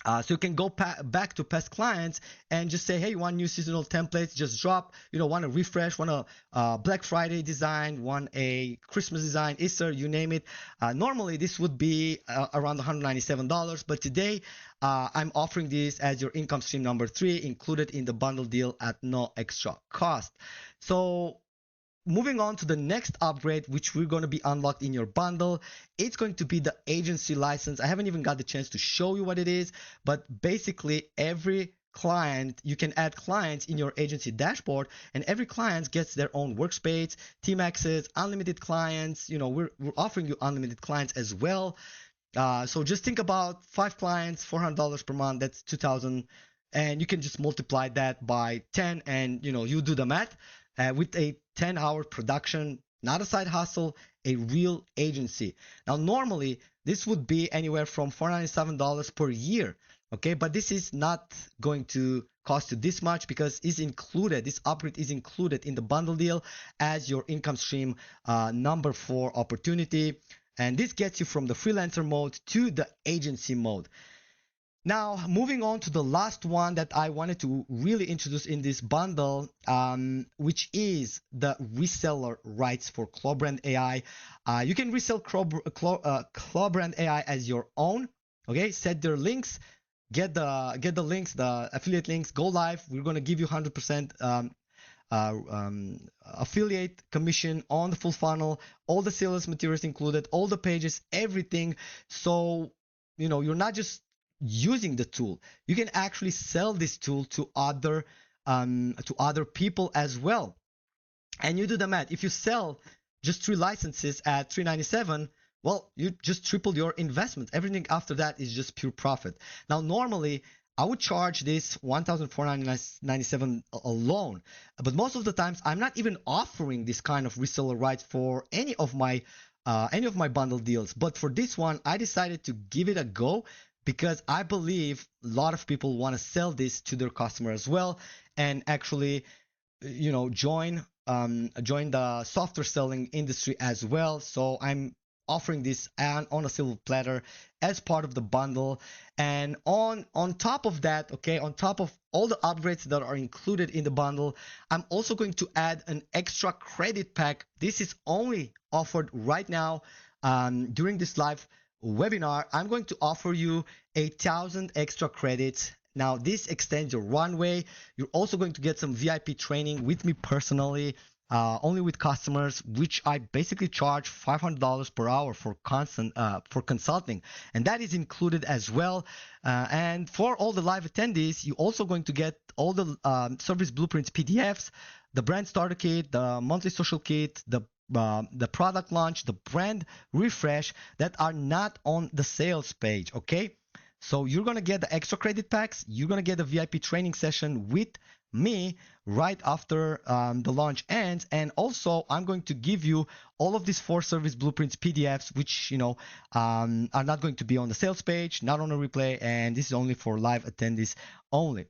So you can go back to past clients and just say, hey, you want new seasonal templates, just drop, want to refresh, want a Black Friday design, want a Christmas design, Easter, you name it. Normally this would be around $197, but today I'm offering this as your income stream number 3, included in the bundle deal at no extra cost. So moving on to the next upgrade, which we're going to be unlocked in your bundle, it's going to be the agency license. I haven't even got the chance to show you what it is, but basically every client, you can add clients in your agency dashboard, and every client gets their own workspace, team access, unlimited clients. We're offering you unlimited clients as well. So just think about 5 clients, $400 per month, that's $2,000, and you can just multiply that by 10, and you do the math. With a 10-hour production, not a side hustle, a real agency. Now, normally, this would be anywhere from $497 per year, okay? But this is not going to cost you this much because it's included, this upgrade is included in the bundle deal as your income stream number 4 opportunity. And this gets you from the freelancer mode to the agency mode. Now, moving on to the last one that I wanted to really introduce in this bundle, which is the reseller rights for ClawBrand AI. You can resell ClawBrand AI as your own. Okay, set their links, get the links, the affiliate links, go live. We're going to give you 100% affiliate commission on the full funnel, all the sales materials included, all the pages, everything. So, you're not just using the tool, you can actually sell this tool to other people as well. And you do the math. If you sell just 3 licenses at $397, well, you just tripled your investment. Everything after that is just pure profit. Now, normally I would charge this $1,497 alone, but most of the times I'm not even offering this kind of reseller rights for any of my bundle deals. But for this one, I decided to give it a go, because I believe a lot of people want to sell this to their customer as well, and actually, join the software selling industry as well. So I'm offering this on a silver platter as part of the bundle. And on top of that, okay, on top of all the upgrades that are included in the bundle, I'm also going to add an extra credit pack. This is only offered right now during this live webinar, I'm going to offer you 1,000 extra credits. Now, this extends your runway. You're also going to get some VIP training with me personally, only with customers, which I basically charge $500 per hour for consulting, and that is included as well. And for all the live attendees, you're also going to get all the service blueprints PDFs, the brand starter kit, the monthly social kit, the product launch, the brand refresh that are not on the sales page. Okay, so you're gonna get the extra credit packs. You're gonna get a VIP training session with me right after the launch ends, and also I'm going to give you all of these 4 service blueprints PDFs, which are not going to be on the sales page, not on a replay, and this is only for live attendees only.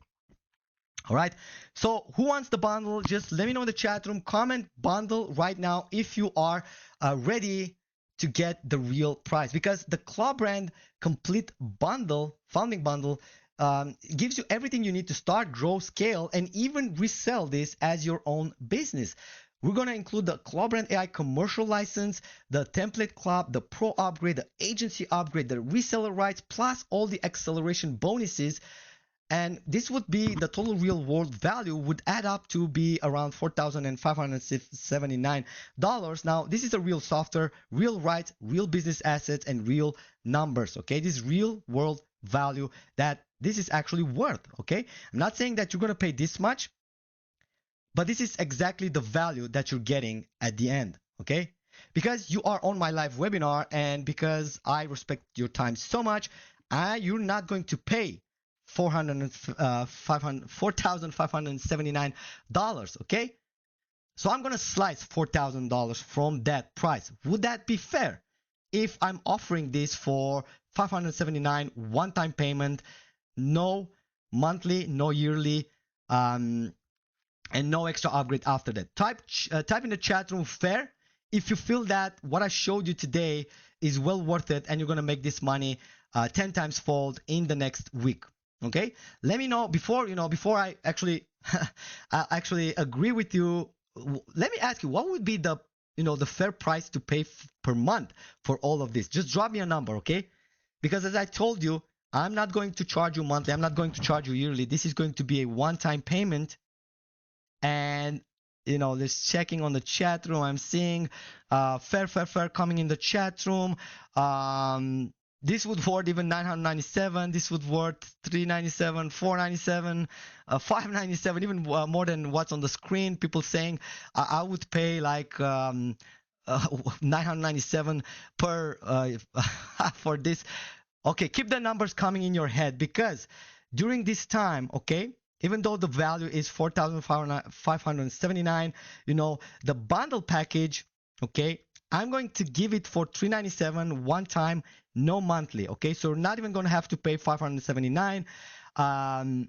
All right, so who wants the bundle? Just let me know in the chat room. Comment bundle right now if you are ready to get the real price, because the ClawBrand complete bundle, founding bundle, gives you everything you need to start, grow, scale, and even resell this as your own business. We're going to include the ClawBrand AI commercial license, the template club, the pro upgrade, the agency upgrade, the reseller rights, plus all the acceleration bonuses. And this would be the total real world value would add up to be around $4,579. Now, this is a real software, real rights, real business assets, and real numbers. Okay, this real world value that this is actually worth. Okay, I'm not saying that you're going to pay this much, but this is exactly the value that you're getting at the end. Okay, because you are on my live webinar, and because I respect your time so much, you're not going to pay $4,579. Okay, so I'm gonna slice $4,000 from that price. Would that be fair if I'm offering this for $579 one-time payment, no monthly, no yearly, and no extra upgrade after that? Type in the chat room fair if you feel that what I showed you today is well worth it and you're gonna make this money 10 times fold in the next week. Okay, let me know before I actually actually agree with you. Let me ask you, what would be the the fair price to pay per month for all of this? Just drop me a number, okay? Because as I told you, I'm not going to charge you monthly. I'm not going to charge you yearly. This is going to be a one-time payment. And just checking on the chat room, I'm seeing fair coming in the chat room. This would worth even $997. This would worth $397, $497, $597, even more than what's on the screen. People saying I would pay like $997 per for this. Okay, keep the numbers coming in your head, because during this time, okay, even though the value is $4,579, the bundle package, okay, I'm going to give it for $397 one time, no monthly. Okay, so we're not even going to have to pay $579. I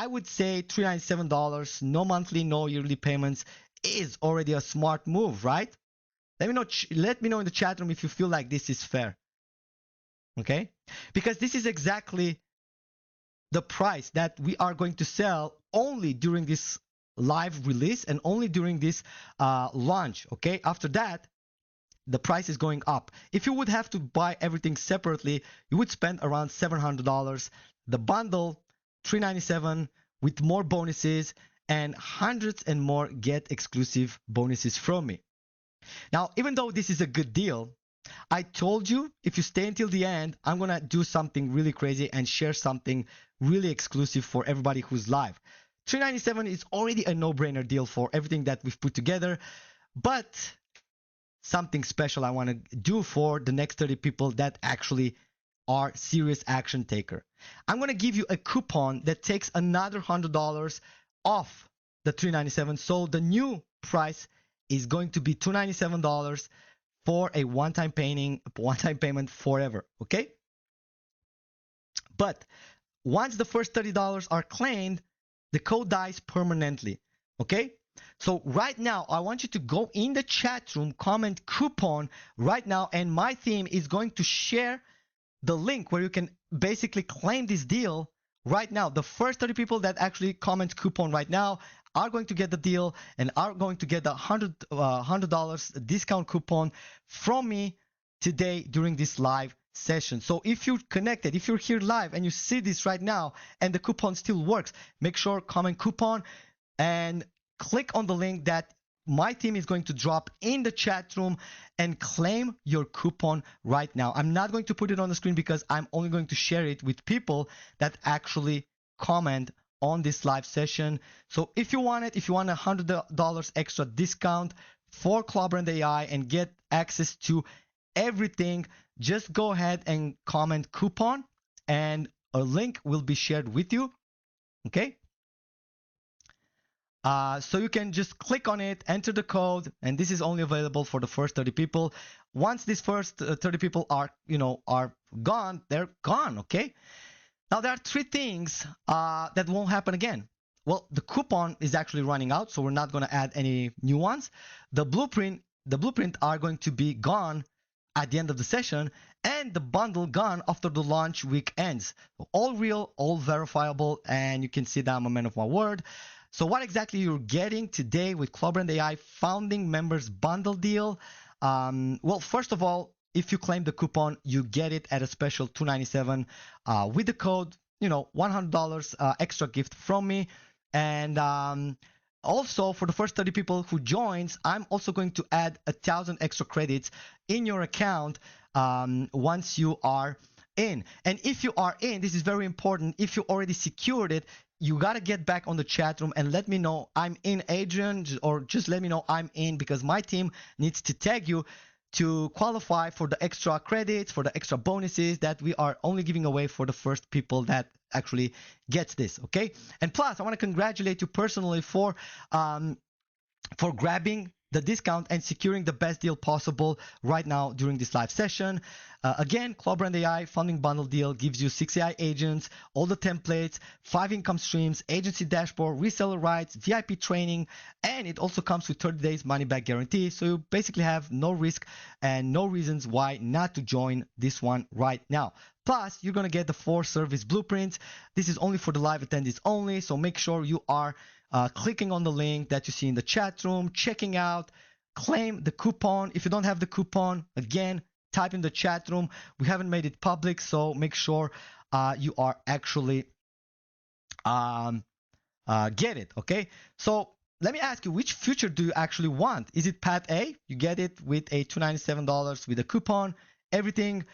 would say $397, no monthly, no yearly payments, is already a smart move, right? Let me know in the chat room if you feel like this is fair. Okay, because this is exactly the price that we are going to sell only during this live release and only during this launch. Okay, after that, the price is going up. If you would have to buy everything separately, you would spend around $700. The bundle, $397, with more bonuses, and hundreds and more get exclusive bonuses from me. Now, even though this is a good deal, I told you if you stay until the end, I'm gonna do something really crazy and share something really exclusive for everybody who's live. $397 is already a no-brainer deal for everything that we've put together, but something special I want to do for the next 30 people that actually are serious action taker. I'm going to give you a coupon that takes another $100 off the $397. So the new price is going to be $297 for a one-time payment forever. Okay? But once the first $30 are claimed, the code dies permanently. Okay? So right now, I want you to go in the chat room, comment coupon right now, and my team is going to share the link where you can basically claim this deal right now. The first 30 people that actually comment coupon right now are going to get the deal and are going to get the $100 discount coupon from me today during this live session. So if you're connected, if you're here live and you see this right now and the coupon still works, make sure comment coupon and click on the link that my team is going to drop in the chat room and claim your coupon right now. I'm not going to put it on the screen because I'm only going to share it with people that actually comment on this live session. So if you want it, if you want $100 extra discount for ClawBrand AI and get access to everything, just go ahead and comment coupon and a link will be shared with you. Okay. So you can just click on it, enter the code, and this is only available for the first 30 people. Once these first 30 people are gone, they're gone. Okay. Now there are three things that won't happen again. Well, the coupon is actually running out, so we're not going to add any new ones. The blueprint are going to be gone at the end of the session, and the bundle gone after the launch week ends. All real, all verifiable, and you can see that I'm a man of my word. So what exactly you're getting today with ClawBrand AI founding members bundle deal? Well, first of all, if you claim the coupon, you get it at a special $297 with the code, $100 extra gift from me. And also for the first 30 people who joins, I'm also going to add 1,000 extra credits in your account once you are in. And if you are in, this is very important. If you already secured it, you got to get back on the chat room and let me know I'm in, Adrian, or just let me know I'm in, because my team needs to tag you to qualify for the extra credits, for the extra bonuses that we are only giving away for the first people that actually gets this. Okay. And plus I want to congratulate you personally for grabbing the discount and securing the best deal possible right now during this live session. Again, ClawBrand AI funding bundle deal gives you 6 AI agents, all the templates, 5 income streams, agency dashboard, reseller rights, VIP training, and it also comes with 30 days money back guarantee. So you basically have no risk and no reasons why not to join this one right now. Plus, you're going to get the 4 service blueprints. This is only for the live attendees only, so make sure you are clicking on the link that you see in the chat room, checking out, claim the coupon. If you don't have the coupon, again, type in the chat room. We haven't made it public, so make sure you are actually get it. Okay. So let me ask you, which feature do you actually want? Is it Path A? You get it with a $297 with a coupon. Everything,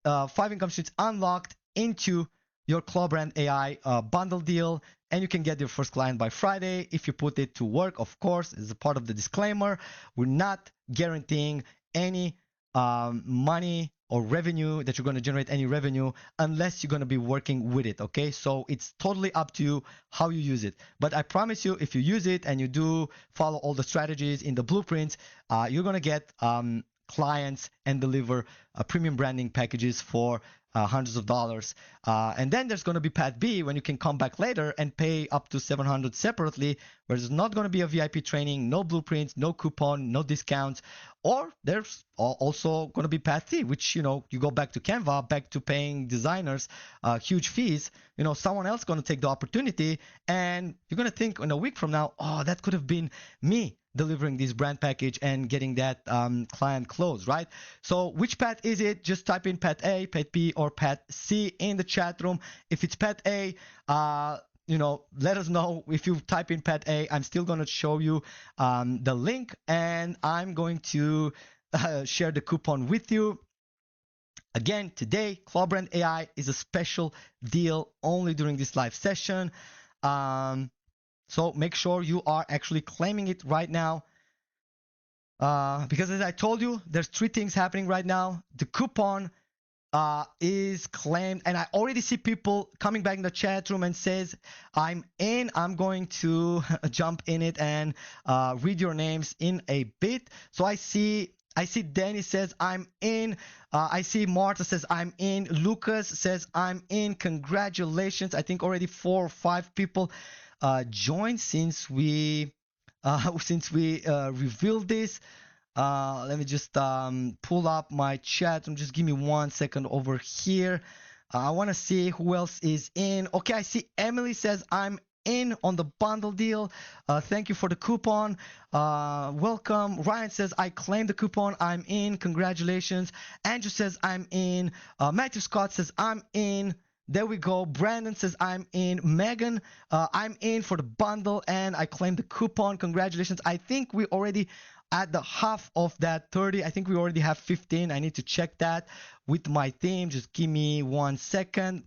5 income streams unlocked into your ClawBrand AI bundle deal, and you can get your first client by Friday if you put it to work. Of course, as a part of the disclaimer, we're not guaranteeing any money or revenue that you're going to generate any revenue unless you're going to be working with it. Okay, so it's totally up to you how you use it, but I promise you, if you use it and you do follow all the strategies in the blueprints, you're going to get clients and deliver premium branding packages for hundreds of dollars. And then there's going to be Path B, when you can come back later and pay up to $700 separately, where there's not going to be a VIP training, no blueprints, no coupon, no discounts. Or there's also going to be Path C, which, you go back to Canva, back to paying designers huge fees. Someone else going to take the opportunity, and you're going to think in a week from now, oh, that could have been me delivering this brand package and getting that client closed, right? So which path is it? Just type in Path A, Path B, or Path C in the chat room. If it's Path A, let us know. If you type in Path A, I'm still going to show you the link, and I'm going to share the coupon with you. Again, today, ClawBrand AI is a special deal only during this live session. So make sure you are actually claiming it right now. Because as I told you, there's 3 things happening right now. The coupon is claimed, and I already see people coming back in the chat room and says, I'm in. I'm going to jump in it and read your names in a bit. So I see Danny says I'm in. I see Marta says I'm in. Lucas says I'm in. Congratulations. I think already 4 or 5 people joined since we revealed this. Let me just pull up my chat and just give me 1 second over here. I want to see who else is in. Okay, I see Emily says I'm in on the bundle deal. Thank you for the coupon. Welcome. Ryan says, I claim the coupon. I'm in. Congratulations. Andrew says, I'm in. Matthew Scott says, I'm in. There we go. Brandon says, I'm in. Megan, I'm in for the bundle and I claim the coupon. Congratulations. I think we already at the half of that 30. I think we already have 15. I need to check that with my team. Just give me 1 second.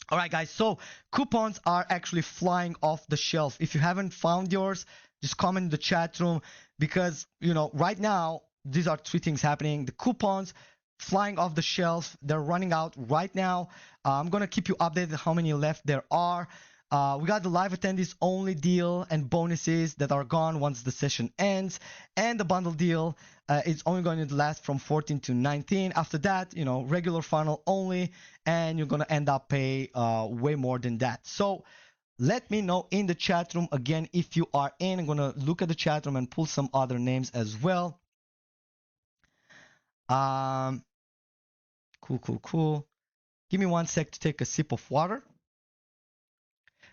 All right, guys. So coupons are actually flying off the shelf. If you haven't found yours, just comment in the chat room because, you know, right now, these are 3 things happening. The coupons flying off the shelf. They're running out right now. I'm going to keep you updated how many left there are. We got the live attendees only deal and bonuses that are gone once the session ends. And the bundle deal is only going to last from 14 to 19. After that, you know, regular funnel only, and you're going to end up pay way more than that. So let me know in the chat room again if you are in. I'm going to look at the chat room and pull some other names as well. Cool. Give me 1 sec to take a sip of water.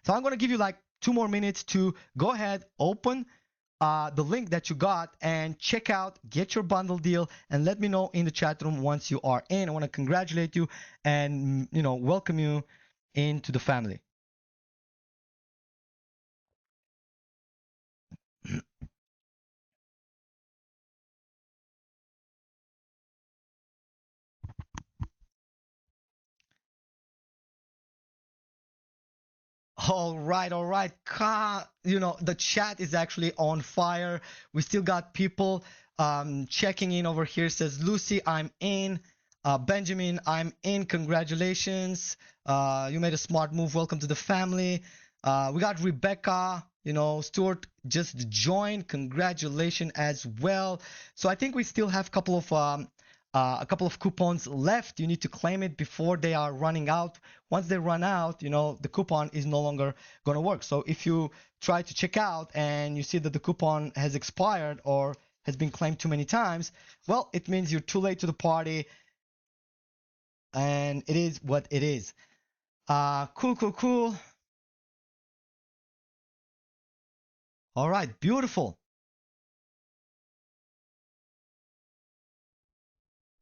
So I'm going to give you like 2 more minutes to go ahead, open the link that you got and check out, get your bundle deal, and let me know in the chat room once you are in. I want to congratulate you and, you know, welcome you into the family. All right. You know, the chat is actually on fire. We still got people checking in over here. Says Lucy, I'm in. Benjamin, I'm in. Congratulations. You made a smart move. Welcome to the family. We got Rebecca. You know, Stuart just joined. Congratulations as well. So I think we still have a couple of coupons left. You need to claim it before they are running out. Once they run out, you know, the coupon is no longer going to work. So if you try to check out and you see that the coupon has expired or has been claimed too many times, well, it means you're too late to the party, and it is what it is. Cool. All right, beautiful.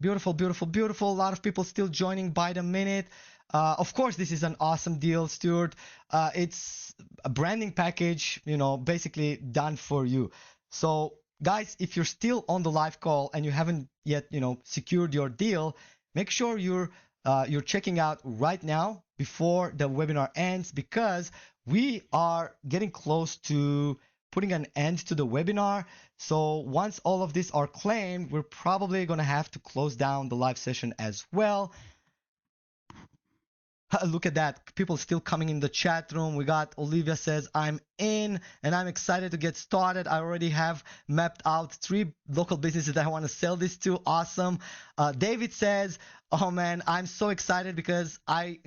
Beautiful. A lot of people still joining by the minute. Of course, this is an awesome deal, Stuart. It's a branding package, you know, basically done for you. So, guys, if you're still on the live call and you haven't yet, you know, secured your deal, make sure you're checking out right now before the webinar ends because we are getting close to putting an end to the webinar. So once all of these are claimed, we're probably going to have to close down the live session as well. Look at that. People still coming in the chat room. We got Olivia says, I'm in and I'm excited to get started. I already have mapped out 3 local businesses that I want to sell this to. Awesome. David says, oh man, I'm so excited because I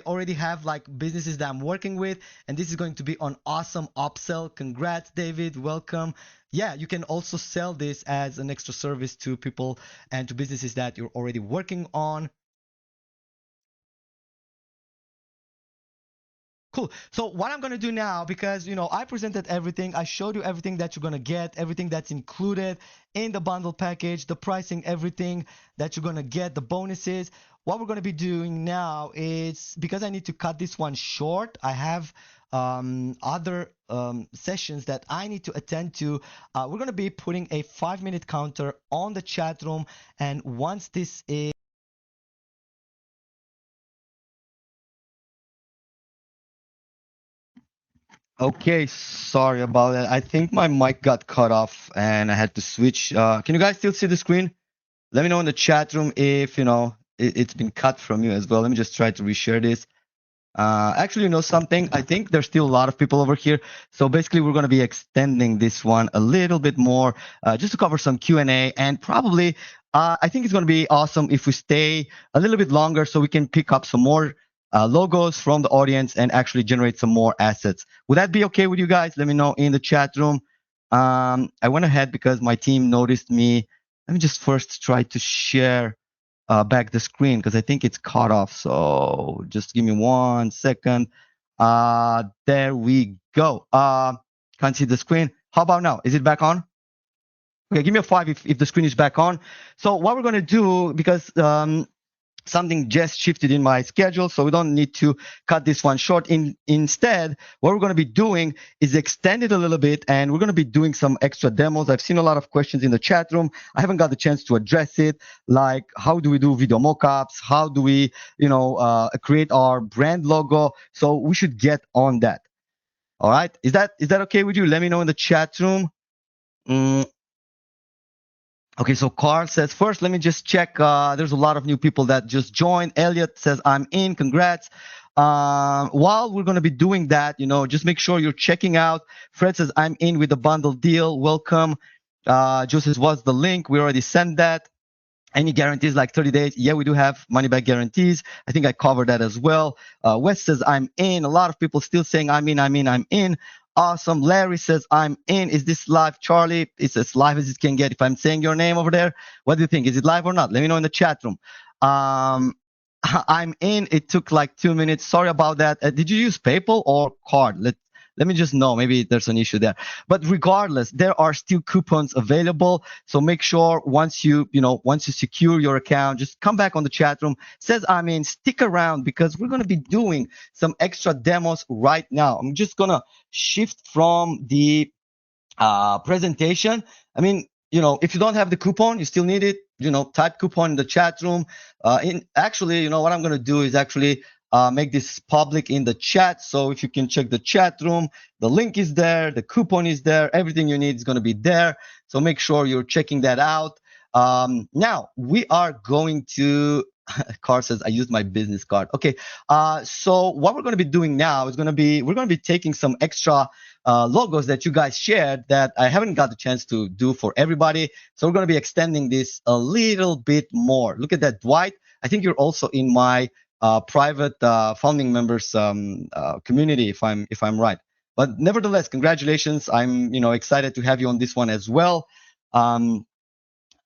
already have like businesses that I'm working with and this is going to be an awesome upsell. Congrats, David. Welcome. Yeah, you can also sell this as an extra service to people and to businesses that you're already working on. Cool. So what I'm going to do now, because, you know, I presented everything, I showed you everything that you're going to get, everything that's included in the bundle package, the pricing, everything that you're going to get, the bonuses. What we're going to be doing now is, because I need to cut this one short, I have other sessions that I need to attend to. We're going to be putting a 5-minute counter on the chat room. And once this is okay, sorry about that. I think my mic got cut off and I had to switch. Can you guys still see the screen? Let me know in the chat room if, you know, it's been cut from you as well. Let me just try to reshare this. Actually, you know something? I think there's still a lot of people over here. So basically, we're going to be extending this one a little bit more just to cover some Q&A. And probably, I think it's going to be awesome if we stay a little bit longer so we can pick up some more logos from the audience and actually generate some more assets. Would that be okay with you guys? Let me know in the chat room. I went ahead because my team noticed me. Let me just first try to share back the screen because I think it's cut off. So just give me 1 second. There we go. Can't see the screen. How about now? Is it back on? Okay, give me a 5 if the screen is back on. So what we're going to do, because something just shifted in my schedule, so we don't need to cut this one short. Instead, what we're going to be doing is extend it a little bit, and we're going to be doing some extra demos. I've seen a lot of questions in the chat room. I haven't got the chance to address it, like how do we do video mockups? How do we, create our brand logo? So we should get on that. All right, is that okay with you? Let me know in the chat room. Okay, so Carl says, first, let me just check. There's a lot of new people that just joined. Elliot says, I'm in. Congrats. While we're going to be doing that, just make sure you're checking out. Fred says, I'm in with the bundle deal. Welcome. Joe says, what's the link? We already sent that. Any guarantees like 30 days? Yeah, we do have money back guarantees. I think I covered that as well. Wes says, I'm in. A lot of people still saying, I'm in. Awesome. Larry says, I'm in. Is this live, Charlie? It's as live as it can get. If I'm saying your name over there, what do you think? Is it live or not? Let me know in the chat room. I'm in. It took like 2 minutes. Sorry about that. Did you use PayPal or card? Let me just know. Maybe there's an issue there. But regardless, there are still coupons available. So make sure once you secure your account, just come back on the chat room. Says I'm in. Stick around because we're going to be doing some extra demos right now. I'm just going to shift from the presentation. I mean, if you don't have the coupon, you still need it. Type coupon in the chat room. Actually, what I'm going to do is actually make this public in the chat. So if you can check the chat room, the link is there, the coupon is there, everything you need is going to be there. So make sure you're checking that out. Now we are going to. Carl says I used my business card. Okay. So what we're going to be doing now is we're going to be taking some extra logos that you guys shared that I haven't got the chance to do for everybody. So we're going to be extending this a little bit more. Look at that, Dwight. I think you're also in my private founding members community, if I'm right. But nevertheless, congratulations. I'm excited to have you on this one as well.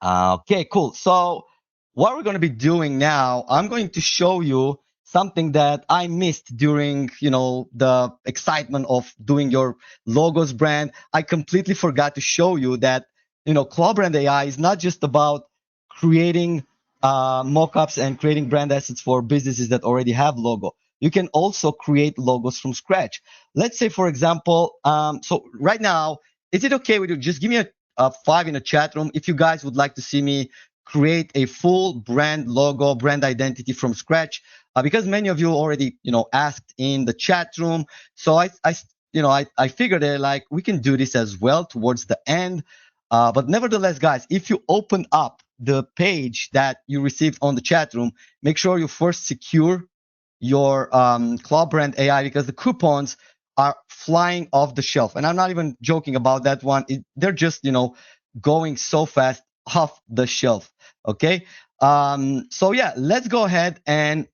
Okay, cool. So what we're going to be doing now, I'm going to show you something that I missed during, the excitement of doing your logos brand. I completely forgot to show you that, ClawBrand AI is not just about creating mockups and creating brand assets for businesses that already have logo. You can also create logos from scratch. Let's say, for example, so right now, is it okay with you? Just give me a 5 in the chat room if you guys would like to see me create a full brand logo, brand identity from scratch, because many of you already, asked in the chat room. So I figured like we can do this as well towards the end. But nevertheless, guys, if you open up the page that you received on the chat room, make sure you first secure your ClawBrand AI because the coupons are flying off the shelf. And I'm not even joking about that one. They're just, going so fast off the shelf. Okay. So yeah, let's go ahead and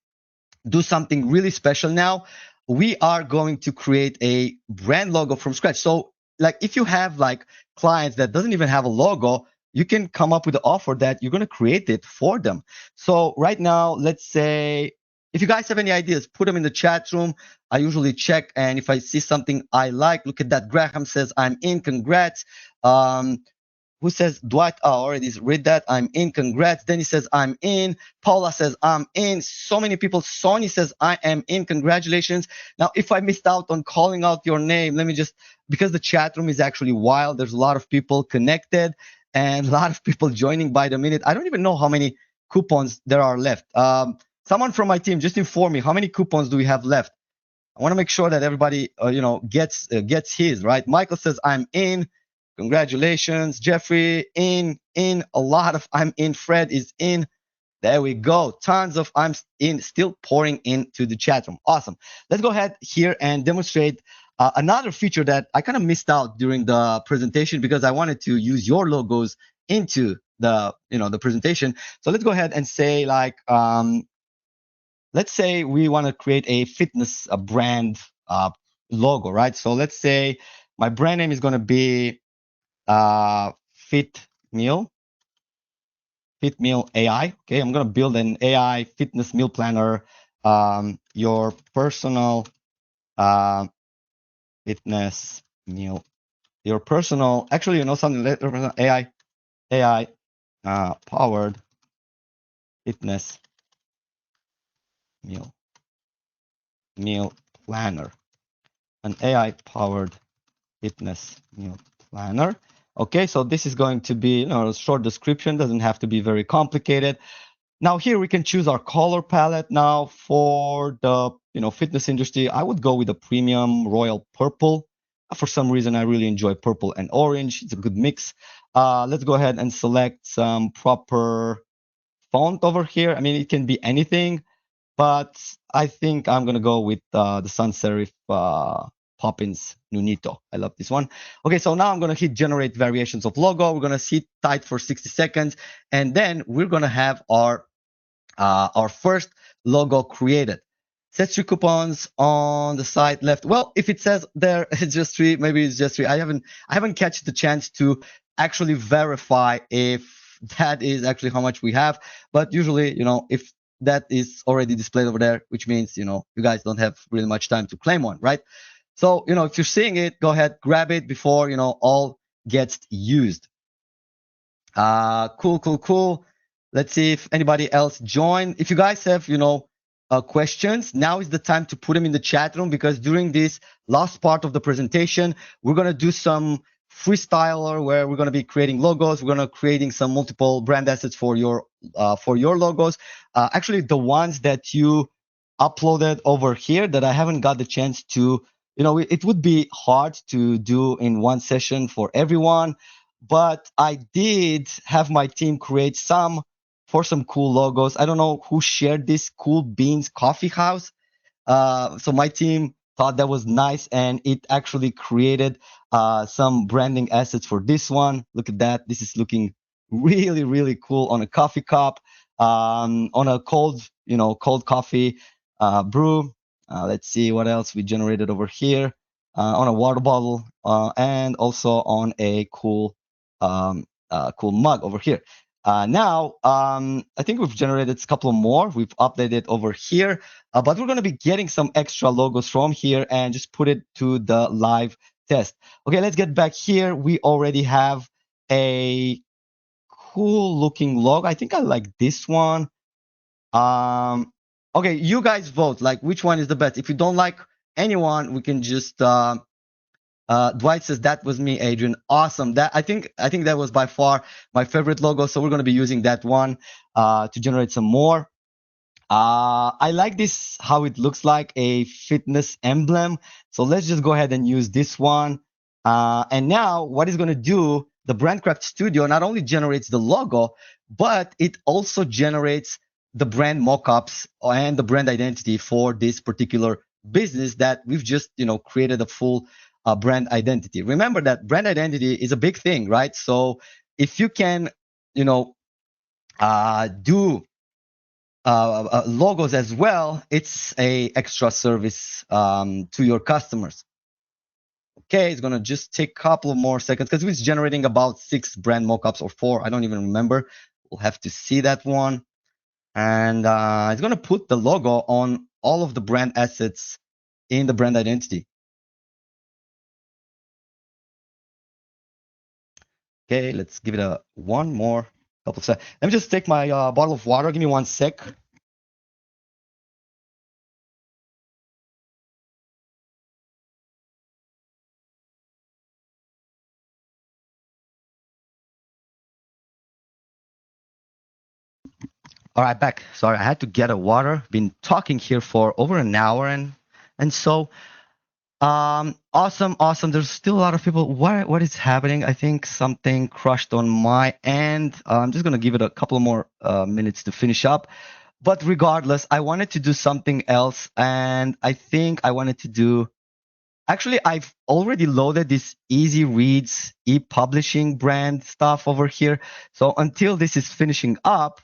do something really special now. We are going to create a brand logo from scratch. So like if you have like clients that doesn't even have a logo, you can come up with an offer that you're going to create it for them. So right now, let's say if you guys have any ideas, put them in the chat room. I usually check, and if I see something I like, look at that. Graham says, I'm in, congrats. Who says, Dwight, already read that. I'm in, congrats. Then he says, I'm in. Paula says, I'm in. So many people. Sony says, I am in, congratulations. Now, if I missed out on calling out your name, let me just, because the chat room is actually wild. There's a lot of people connected and a lot of people joining by the minute. I don't even know how many coupons there are left. Someone from my team, just inform me, how many coupons do we have left? I want to make sure that everybody, gets his, right? Michael says, I'm in. Congratulations. Jeffrey, in. A lot of I'm in. Fred is in. There we go. Tons of I'm in still pouring into the chat room. Awesome. Let's go ahead here and demonstrate another feature that I kind of missed out during the presentation because I wanted to use your logos into the, the presentation. So let's go ahead and say like, let's say we want to create a fitness brand logo, right? So let's say my brand name is going to be Fit Meal AI. Okay, I'm going to build an AI fitness meal planner, your personal fitness meal. Your personal, actually, something later, AI powered fitness meal planner. An AI powered fitness meal planner. Okay, so this is going to be a short description, doesn't have to be very complicated. Now here we can choose our color palette. Now for the fitness industry, I would go with a premium royal purple. For some reason, I really enjoy purple and orange. It's a good mix. Let's go ahead and select some proper font over here. I mean, it can be anything, but I think I'm gonna go with the sans serif Poppins Nunito. I love this one. Okay, so now I'm gonna hit generate variations of logo. We're gonna sit tight for 60 seconds, and then we're gonna have our first logo created. Set 3 coupons on the side left. Well, if it says there it's just 3, maybe it's just 3. I haven't catch the chance to actually verify if that is actually how much we have. But usually, if that is already displayed over there, which means, you guys don't have really much time to claim one, right? So, if you're seeing it, go ahead, grab it before, all gets used. Cool. Let's see if anybody else joined. If you guys have, questions, now is the time to put them in the chat room, because during this last part of the presentation, we're going to do some freestyler where we're going to be creating logos. We're going to creating some multiple brand assets for your logos. Actually, the ones that you uploaded over here that I haven't got the chance to, it would be hard to do in one session for everyone. But I did have my team create some cool logos. I don't know who shared this Cool Beans Coffee House. So my team thought that was nice, and it actually created some branding assets for this one. Look at that. This is looking really, really cool on a coffee cup, on a cold coffee brew. Let's see what else we generated over here. On a water bottle, and also on a cool mug over here. Now, I think we've generated a couple more. We've updated over here, but we're going to be getting some extra logos from here and just put it to the live test. Okay, let's get back here. We already have a cool looking logo. I think I like this one. Okay, you guys vote. Like, which one is the best? If you don't like anyone, we can just Dwight says that was me, Adrian. Awesome. That I think that was by far my favorite logo. So we're going to be using that one to generate some more. I like this, how it looks like a fitness emblem. So let's just go ahead and use this one. And now what it's going to do, the BrandCraft Studio not only generates the logo, but it also generates the brand mockups and the brand identity for this particular business that we've just, created a full brand identity. Remember that brand identity is a big thing, right? So if you can, do logos as well, it's a extra service to your customers. Okay, it's gonna just take a couple of more seconds because it's generating about 6 brand mockups or 4. I don't even remember. We'll have to see that one. And it's gonna put the logo on all of the brand assets in the brand identity. Okay, let's give it one more couple of seconds. Let me just take my bottle of water. Give me 1 sec. All right, back. Sorry, I had to get a water. Been talking here for over an hour, and so awesome. There's still a lot of people. What is happening? I think something crushed on my end. I'm just gonna give it a couple more minutes to finish up. But regardless, I wanted to do something else, and I think I wanted to do. Actually, I've already loaded this Easy Reads e-publishing brand stuff over here. So until this is finishing up,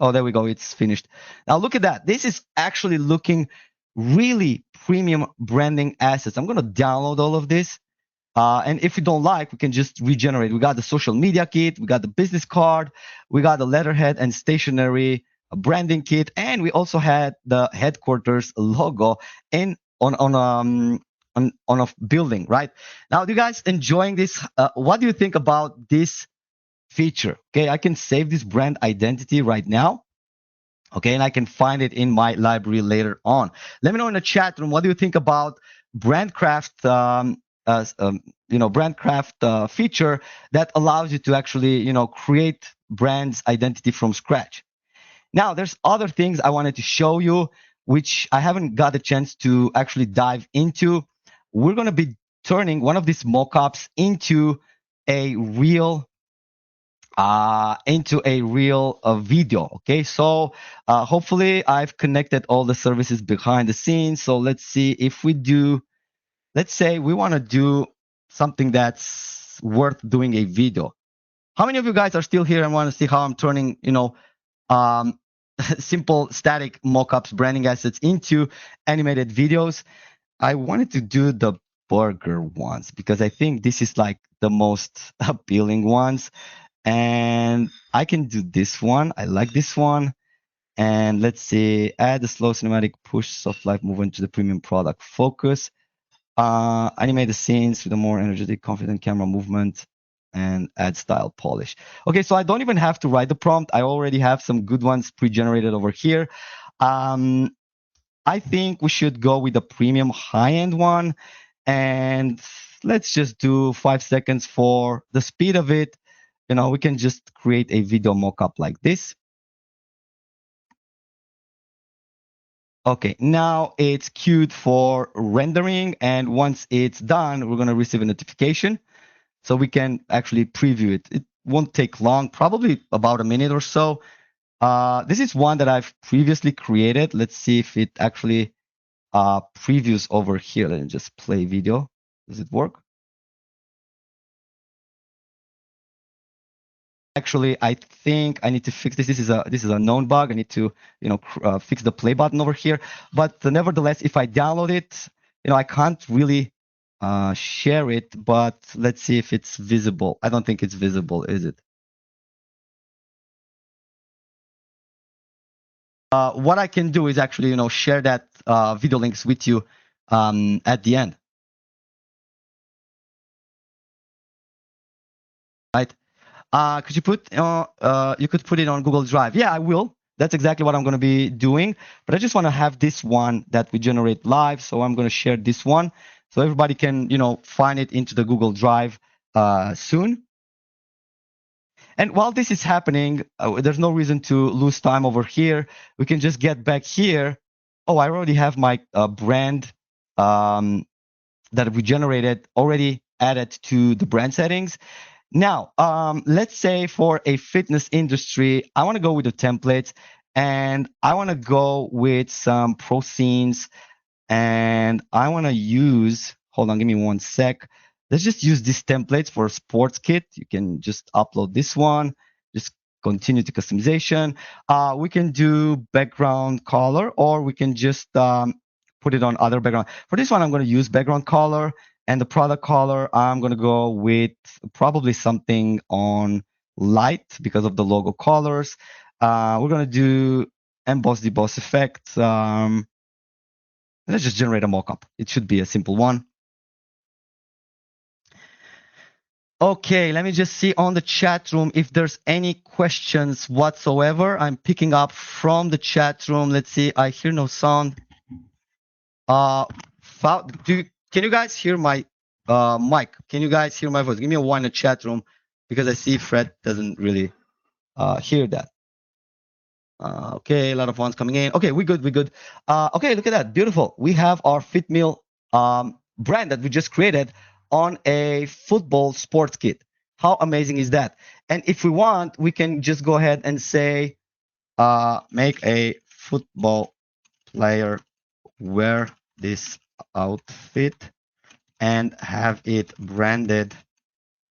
oh, there we go. It's finished. Now look at that. This is actually looking really premium branding assets. I'm going to download all of this. And if you don't like, we can just regenerate. We got the social media kit. We got the business card. We got the letterhead and stationery branding kit. And we also had the headquarters logo in on a building, right? Now, do you guys enjoying this? What do you think about this feature? Okay, I can save this brand identity right now. Okay, and I can find it in my library later on. Let me know in the chat room, what do you think about BrandCraft, BrandCraft feature that allows you to actually, create brand's identity from scratch. Now, there's other things I wanted to show you, which I haven't got a chance to actually dive into. We're going to be turning one of these mockups into a real video. Okay, so hopefully I've connected all the services behind the scenes. So let's see if we do, let's say we want to do something that's worth doing a video. How many of you guys are still here and want to see how I'm turning, simple static mockups, branding assets into animated videos? I wanted to do the burger ones because I think this is like the most appealing ones. And I can do this one. I like this one. And let's see, add the slow cinematic push soft light movement to the premium product. Focus, animate the scenes with a more energetic, confident camera movement, and add style polish. Okay, so I don't even have to write the prompt. I already have some good ones pre-generated over here. I think we should go with the premium high-end one. And let's just do 5 seconds for the speed of it. We can just create a video mockup like this. Okay, now it's queued for rendering. And once it's done, we're going to receive a notification. So we can actually preview it. It won't take long, probably about a minute or so. This is one that I've previously created. Let's see if it actually previews over here. Let me just play video. Does it work? Actually, I think I need to fix this. This is a known bug. I need to fix the play button over here. But nevertheless, if I download it, I can't really share it. But let's see if it's visible. I don't think it's visible, is it? What I can do is actually share that video links with you at the end. Right? Could you put you could put it on Google Drive? Yeah, I will. That's exactly what I'm going to be doing. But I just want to have this one that we generate live. So I'm going to share this one so everybody can find it into the Google Drive soon. And while this is happening, there's no reason to lose time over here. We can just get back here. Oh, I already have my brand that we generated already added to the brand settings. Now, let's say for a fitness industry, I want to go with the templates and I want to go with some pro scenes and I want to use, hold on, give me 1 sec. Let's just use these templates for a sports kit. You can just upload this one, just continue to customization. We can do background color or we can just put it on other background. For this one, I'm going to use background color. And the product color, I'm going to go with probably something on light because of the logo colors. We're going to do emboss deboss effect. Let's just generate a mockup. It should be a simple one. Okay, let me just see on the chat room if there's any questions whatsoever. I'm picking up from the chat room. Let's see. I hear no sound. Can you guys hear my mic? Can you guys hear my voice? Give me a 1 in the chat room because I see Fred doesn't really hear that. Okay, a lot of ones coming in. Okay, we're good. Okay, look at that. Beautiful. We have our FitMeal brand that we just created on a football sports kit. How amazing is that? And if we want, we can just go ahead and say, make a football player wear this outfit and have it branded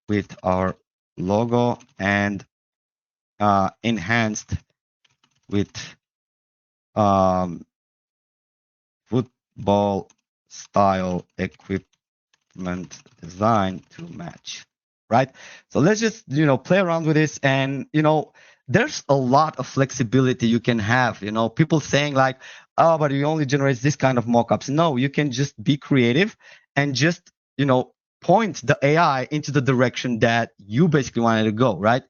with our logo and enhanced with football style equipment design to match, right? So let's just play around with this, and there's a lot of flexibility you can have. People saying like, oh, but it only generates this kind of mockups. No, you can just be creative and just, point the AI into the direction that you basically wanted to go, right?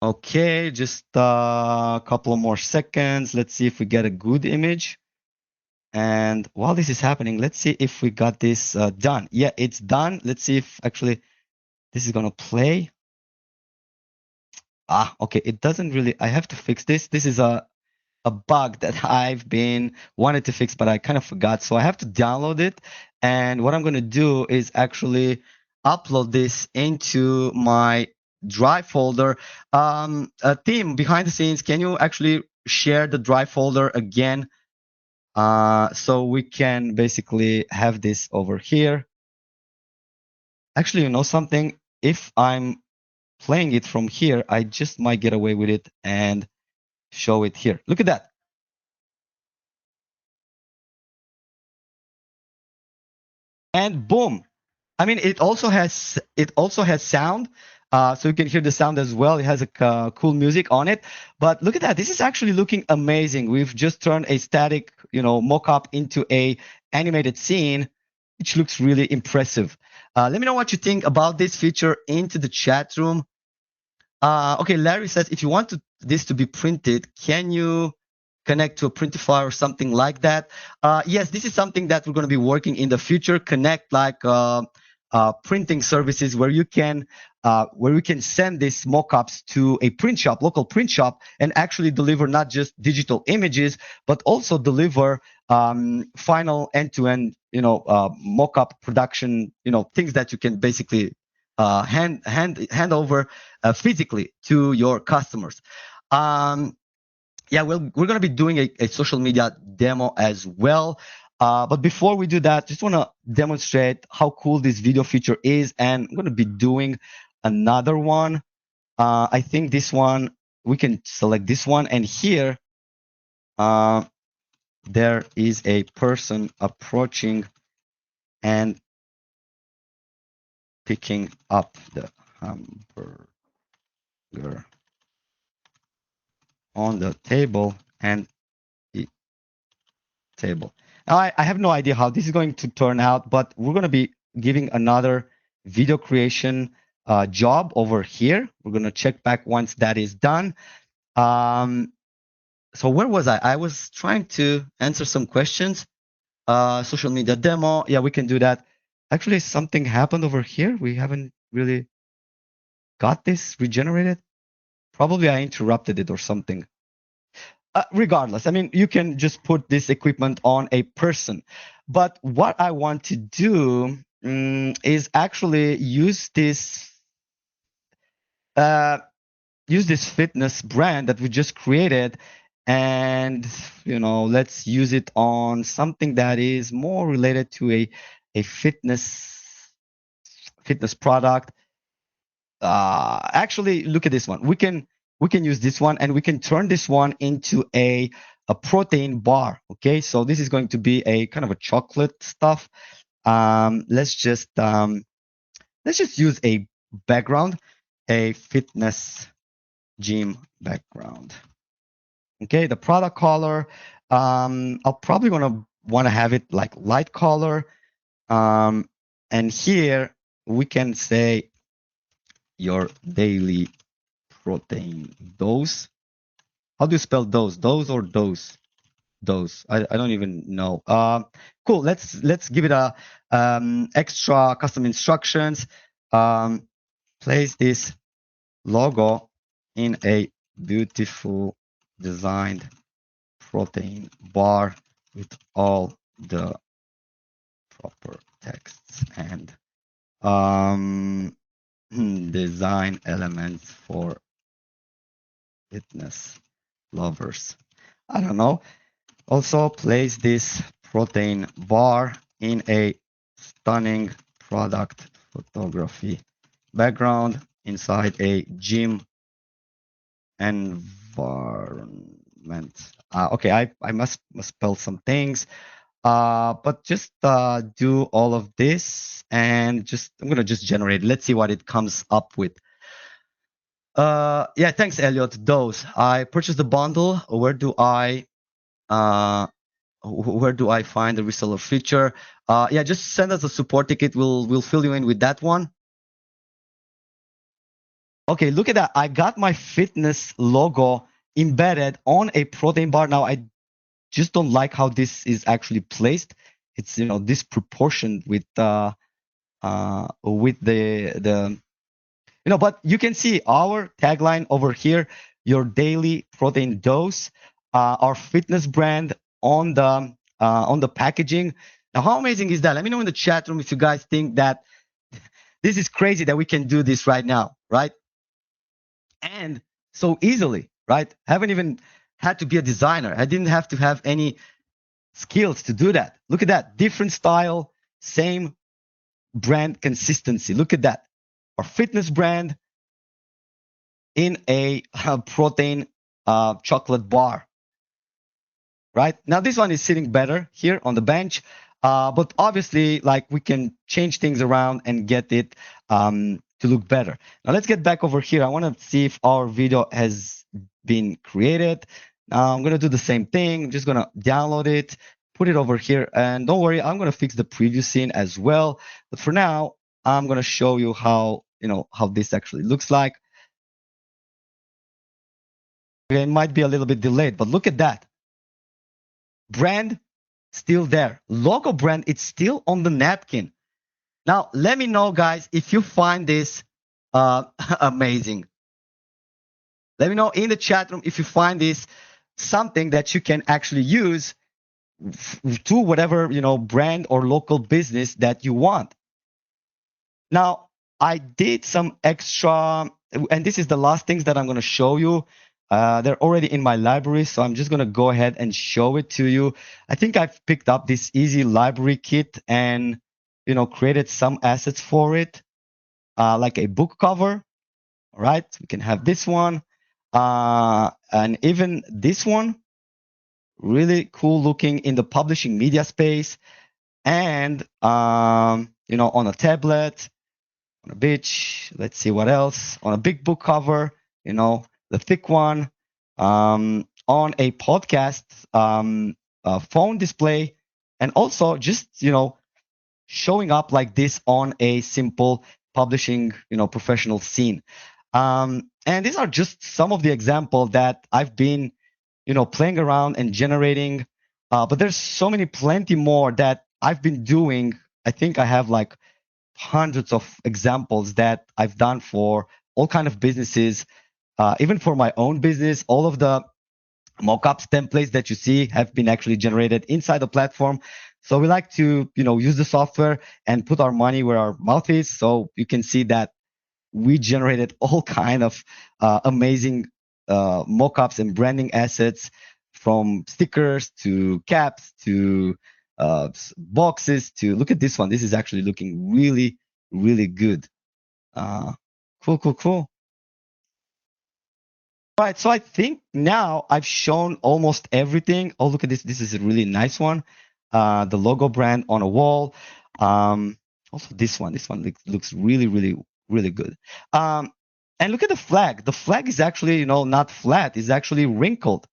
Okay, just a couple of more seconds. Let's see if we get a good image. And while this is happening, let's see if we got this done. Yeah, it's done. Let's see if actually this is gonna play. Okay, it doesn't really, I have to fix this. This is a bug that I've been wanted to fix, but I kind of forgot. So I have to download it. And what I'm gonna do is actually upload this into my Drive folder. Team behind the scenes, can you actually share the Drive folder again? So we can basically have this over here. Actually, you know something? If I'm playing it from here, I just might get away with it and show it here. Look at that. And boom. I mean, it also has sound, so you can hear the sound as well. It has a cool music on it. But look at that. This is actually looking amazing. We've just turned a static, mock-up into a animated scene, which looks really impressive. Let me know what you think about this feature into the chat room. Okay, Larry says, if you want this to be printed, can you connect to a printify or something like that? Yes, this is something that we're going to be working in the future. Connect like printing services where you can send these mockups to a print shop, local print shop, and actually deliver not just digital images, but also deliver final end-to-end, mockup production, things that you can basically hand over physically to your customers. Yeah, we're going to be doing a social media demo as well. But before we do that, just want to demonstrate how cool this video feature is. And I'm going to be doing another one. I think this one, we can select this one. And here, there is a person approaching and picking up the hamburger on the table and table. Now, I have no idea how this is going to turn out, but we're going to be giving another video creation job over here. We're going to check back once that is done. So where was I? I was trying to answer some questions. Social media demo. Yeah, we can do that. Actually, something happened over here. We haven't really got this regenerated. Probably I interrupted it or something. Regardless, I mean, you can just put this equipment on a person. But what I want to do is actually use this fitness brand that we just created, and let's use it on something that is more related to a fitness product. Actually, look at this one. We can use this one, and we can turn this one into a protein bar. Okay, so this is going to be a kind of a chocolate stuff. Let's just use a background, a fitness gym background. Okay, the product color. I'll probably want to have it like light color. And here we can say your daily protein dose. How do you spell dose? Dose or dose? Dose. I don't even know. Cool. Let's give it a extra custom instructions. Place this logo in a beautiful designed protein bar with all the proper texts and design elements for fitness lovers. I don't know. Also, place this protein bar in a stunning product photography background inside a gym environment. Okay, I must spell some things. But just do all of this and I'm gonna just generate. Let's see what it comes up with. Yeah, thanks, Elliot. Those I purchased the bundle. Where do I find the reseller feature? Yeah, just send us a support ticket. We'll fill you in with that one. Okay, look at that. I got my fitness logo embedded on a protein bar. Now I just don't like how this is actually placed. It's disproportioned with the but you can see our tagline over here, your daily protein dose, our fitness brand on the packaging. Now, how amazing is that? Let me know in the chat room if you guys think that this is crazy that we can do this right now, right? And so easily, right? I haven't even had to be a designer. I didn't have to have any skills to do that. Look at that, different style, same brand consistency. Look at that, our fitness brand in a protein chocolate bar, right? Now this one is sitting better here on the bench, but obviously like we can change things around and get it to look better. Now let's get back over here. I want to see if our video has been created. Now I'm going to do the same thing. I'm just going to download it, put it over here, and don't worry, I'm going to fix the preview scene as well. But for now, I'm going to show you how this actually looks like. Okay, it might be a little bit delayed, but look at that. Brand still there. Logo brand, it's still on the napkin. Now, let me know, guys, if you find this amazing. Let me know in the chat room if you find this something that you can actually use to whatever brand or local business that you want. Now, I did some extra, and this is the last things that I'm going to show you. They're already in my library, so I'm just going to go ahead and show it to you. I think I've picked up this easy library kit and created some assets for it, like a book cover. All right, we can have this one, and even this one, really cool looking in the publishing media space, and on a tablet, on a beach. Let's see what else. On a big book cover, the thick one. On a podcast phone display, and also just showing up like this on a simple publishing professional scene. And these are just some of the examples that I've been playing around and generating. But there's plenty more that I've been doing. I think I have like hundreds of examples that I've done for all kind of businesses, even for my own business. All of the mockups templates that you see have been actually generated inside the platform. So we like to use the software and put our money where our mouth is. So you can see that we generated all kind of amazing mockups and branding assets, from stickers to caps to boxes to look at this one. This is actually looking really, really good. Cool. All right, so I think now I've shown almost everything. Oh, look at this. This is a really nice one. The logo brand on a wall. Also this one. This one looks really, really, really good. And look at the flag. The flag is actually, not flat. It's actually wrinkled.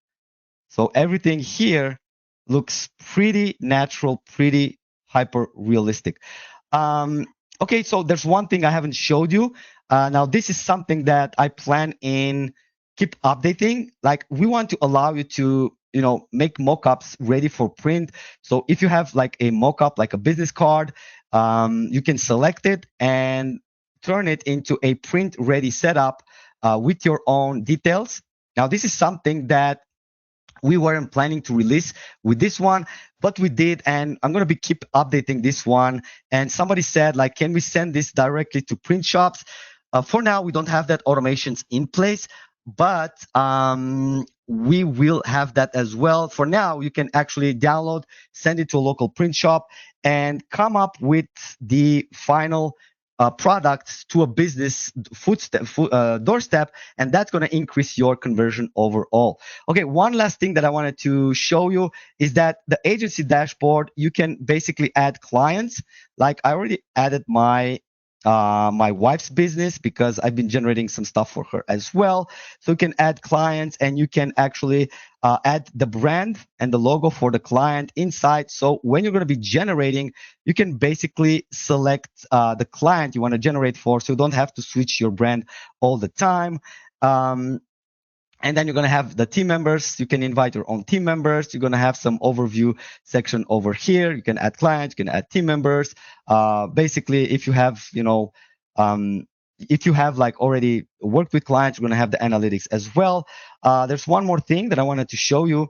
So everything here looks pretty natural, pretty hyper realistic. Okay, so there's one thing I haven't showed you. Now this is something that I plan in keep updating. Like we want to allow you to make mockups ready for print. So if you have like a mockup, like a business card, you can select it and turn it into a print ready setup with your own details. Now this is something that we weren't planning to release with this one, but we did, and I'm going to keep updating this one. And somebody said, like, can we send this directly to print shops? For now, we don't have that automations in place, but we will have that as well. For now, you can actually download, send it to a local print shop, and come up with the final products to a business doorstep, and that's going to increase your conversion overall. Okay, one last thing that I wanted to show you is that the agency dashboard, you can basically add clients. Like I already added my my wife's business because I've been generating some stuff for her as well. So you can add clients and you can actually add the brand and the logo for the client inside. So when you're going to be generating, you can basically select the client you want to generate for, so you don't have to switch your brand all the time. And then you're going to have the team members. You can invite your own team members. You're going to have some overview section over here. You can add clients, you can add team members. Basically, if you have, if you have like already worked with clients, you're going to have the analytics as well. There's one more thing that I wanted to show you.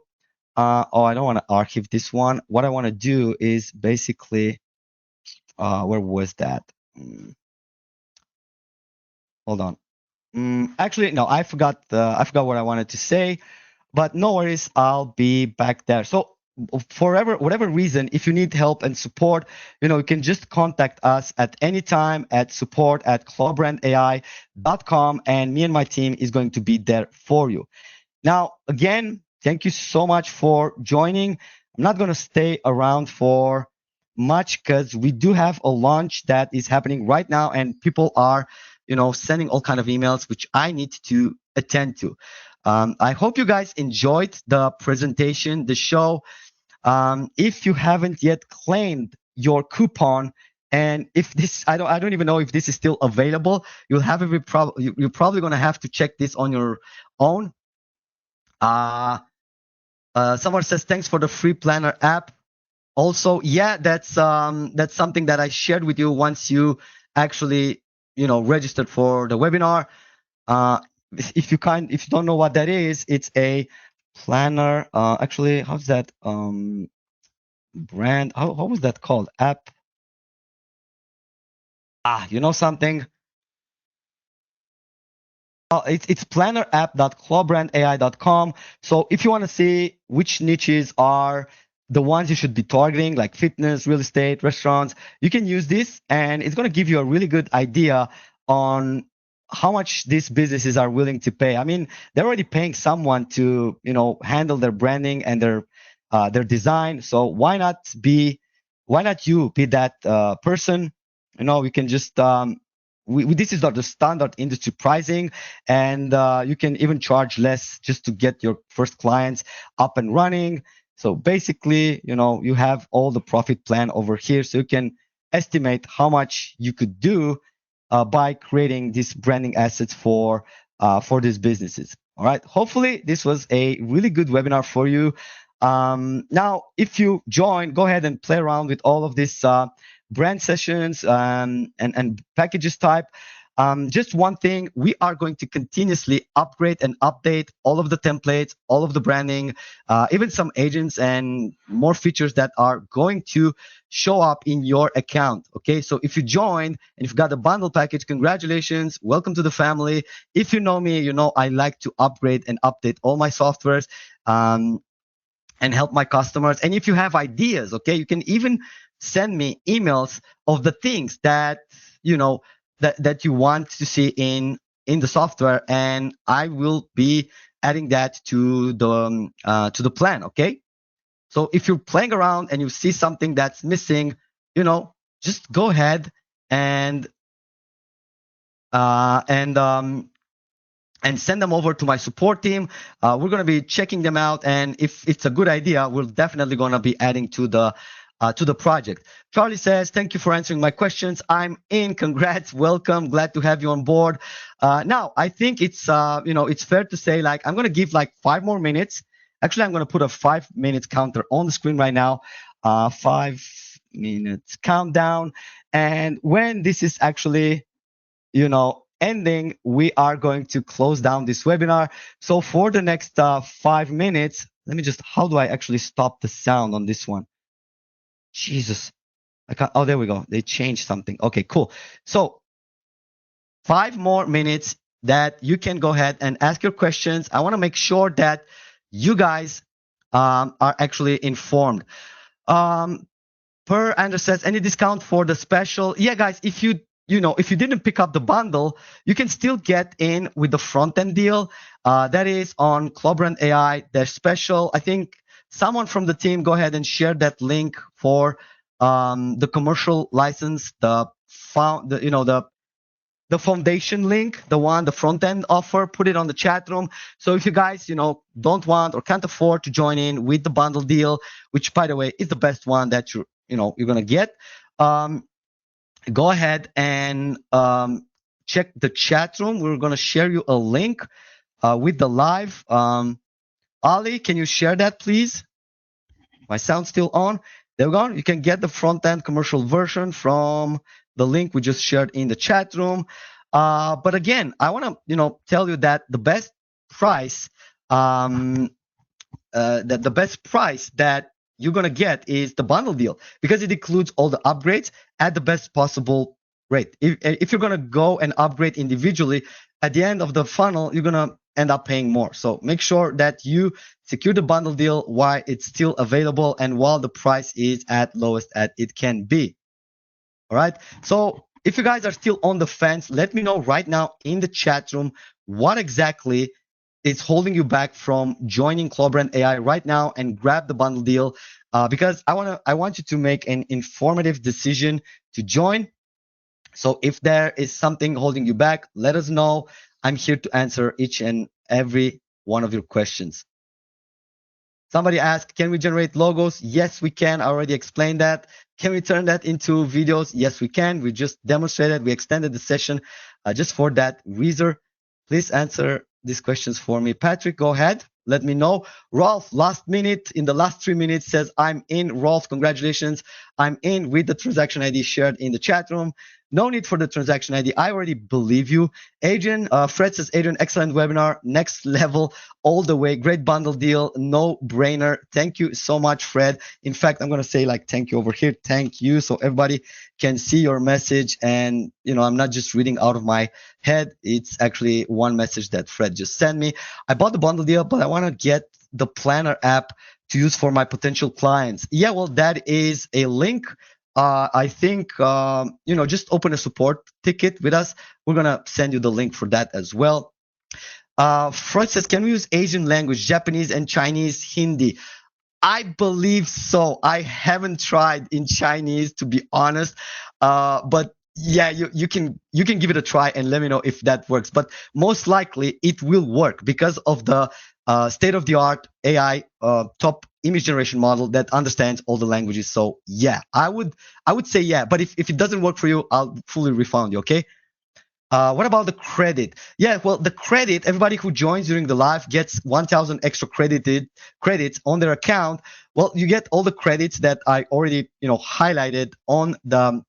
I don't want to archive this one. What I want to do is basically, where was that? Hold on. Actually, no, I forgot what I wanted to say, but no worries, I'll be back there. So whatever reason, if you need help and support, you can just contact us at any time at support@clawbrandai.com, and me and my team is going to be there for you. Now, again, thank you so much for joining. I'm not going to stay around for much because we do have a launch that is happening right now, and people are sending all kind of emails which I need to attend to. I hope you guys enjoyed the presentation, the show. If you haven't yet claimed your coupon, and if this, I don't even know if this is still available, you're probably going to have to check this on your own. Someone says thanks for the free planner app. Also, yeah, that's something that I shared with you once you actually registered for the webinar. If you don't know what that is, it's a planner. Actually, how's that brand? How was that called? App. You know something? It's plannerapp.clawbrandai.com. So if you want to see which niches are the ones you should be targeting, like fitness, real estate, restaurants, you can use this, and it's going to give you a really good idea on how much these businesses are willing to pay. I mean, they're already paying someone to handle their branding and their design. So why not you be that person? We can just this is not the standard industry pricing, and you can even charge less just to get your first clients up and running. So basically, you have all the profit plan over here, so you can estimate how much you could do by creating these branding assets for these businesses. All right. Hopefully, this was a really good webinar for you. Now, if you join, go ahead and play around with all of this brand sessions and packages type. Just one thing, we are going to continuously upgrade and update all of the templates, all of the branding, even some agents and more features that are going to show up in your account. Okay, so if you joined and you've got the bundle package, congratulations, welcome to the family. If you know me, you know I like to upgrade and update all my softwares and help my customers. And if you have ideas, okay, you can even send me emails of the things that that you want to see in the software, and I will be adding that to the plan. Okay, so if you're playing around and you see something that's missing, just go ahead and send them over to my support team. We're going to be checking them out, and if it's a good idea, we're definitely going to be adding to the project. Charlie says, thank you for answering my questions. I'm in. Congrats. Welcome. Glad to have you on board. Now, I think it's it's fair to say, like, I'm going to give like 5 more minutes. Actually, I'm going to put a 5 minutes counter on the screen right now. 5 minutes countdown. And when this is actually, ending, we are going to close down this webinar. So for the next 5 minutes, let me just, how do I actually stop the sound on this one? Jesus, I can't. Oh, there we go. They changed something. Okay, cool. So 5 more minutes that you can go ahead and ask your questions. I want to make sure that you guys are actually informed. Per Andrew says, any discount for the special? Yeah, guys, if you didn't pick up the bundle, you can still get in with the front end deal. That is on ClawBrand AI. Their special. I think someone from the team go ahead and share that link for the commercial license, the found the foundation link, the front end offer, put it on the chat room. So if you guys, don't want or can't afford to join in with the bundle deal, which by the way is the best one that you're gonna get, go ahead and check the chat room. We're gonna share you a link with the live. Ali, can you share that, please? My sound's still on. There we go. You can get the front end commercial version from the link we just shared in the chat room. But again, I want to tell you that the best price that you're gonna get is the bundle deal, because it includes all the upgrades at the best possible rate. If you're gonna go and upgrade individually, at the end of the funnel, you're gonna end up paying more. So make sure that you secure the bundle deal while it's still available and while the price is at lowest that it can be. All right. So if you guys are still on the fence, let me know right now in the chat room what exactly is holding you back from joining ClawBrand AI right now and grab the bundle deal, because I want you to make an informative decision to join. So if there is something holding you back, let us know. I'm here to answer each and every one of your questions. Somebody asked, can we generate logos? Yes, we can. I already explained that. Can we turn that into videos? Yes, we can. We just demonstrated. We extended the session just for that reason. Please answer these questions for me. Patrick, go ahead. Let me know. Rolf, last minute, in the last 3 minutes, says, I'm in. Rolf, congratulations. I'm in with the transaction ID shared in the chat room. No need for the transaction ID. I already believe you. Adrian, Fred says, Adrian, excellent webinar. Next level all the way. Great bundle deal. No brainer. Thank you so much, Fred. In fact, I'm going to say thank you over here. Thank you. So everybody can see your message. And, I'm not just reading out of my head. It's actually one message that Fred just sent me. I bought the bundle deal, but I want to get the planner app to use for my potential clients. Yeah, well, that is a link. I think, just open a support ticket with us. We're going to send you the link for that as well. Freud says, can we use Asian language, Japanese and Chinese, Hindi? I believe so. I haven't tried in Chinese, to be honest. But yeah, you can give it a try and let me know if that works. But most likely it will work because of the state-of-the-art AI top image generation model that understands all the languages. So yeah, I would say yeah. But if it doesn't work for you, I'll fully refund you. Okay. What about the credit? Yeah, well, the credit, everybody who joins during the live gets 1,000 extra credits on their account. Well, you get all the credits that I already, highlighted on the,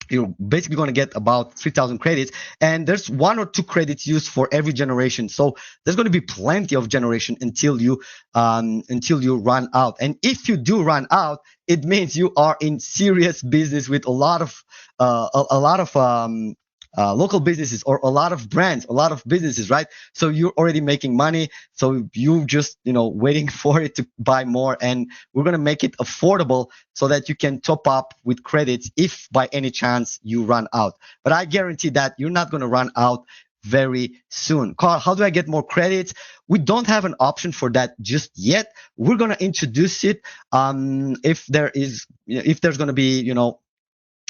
you're basically going to get about 3,000 credits, and there's 1 or 2 credits used for every generation. So there's going to be plenty of generation until you run out. And if you do run out, it means you are in serious business with a lot of local businesses or a lot of brands, a lot of businesses, right? So you're already making money. So you just, waiting for it to buy more. And we're going to make it affordable so that you can top up with credits if by any chance you run out. But I guarantee that you're not going to run out very soon. Carl, how do I get more credits? We don't have an option for that just yet. We're going to introduce it if there's going to be,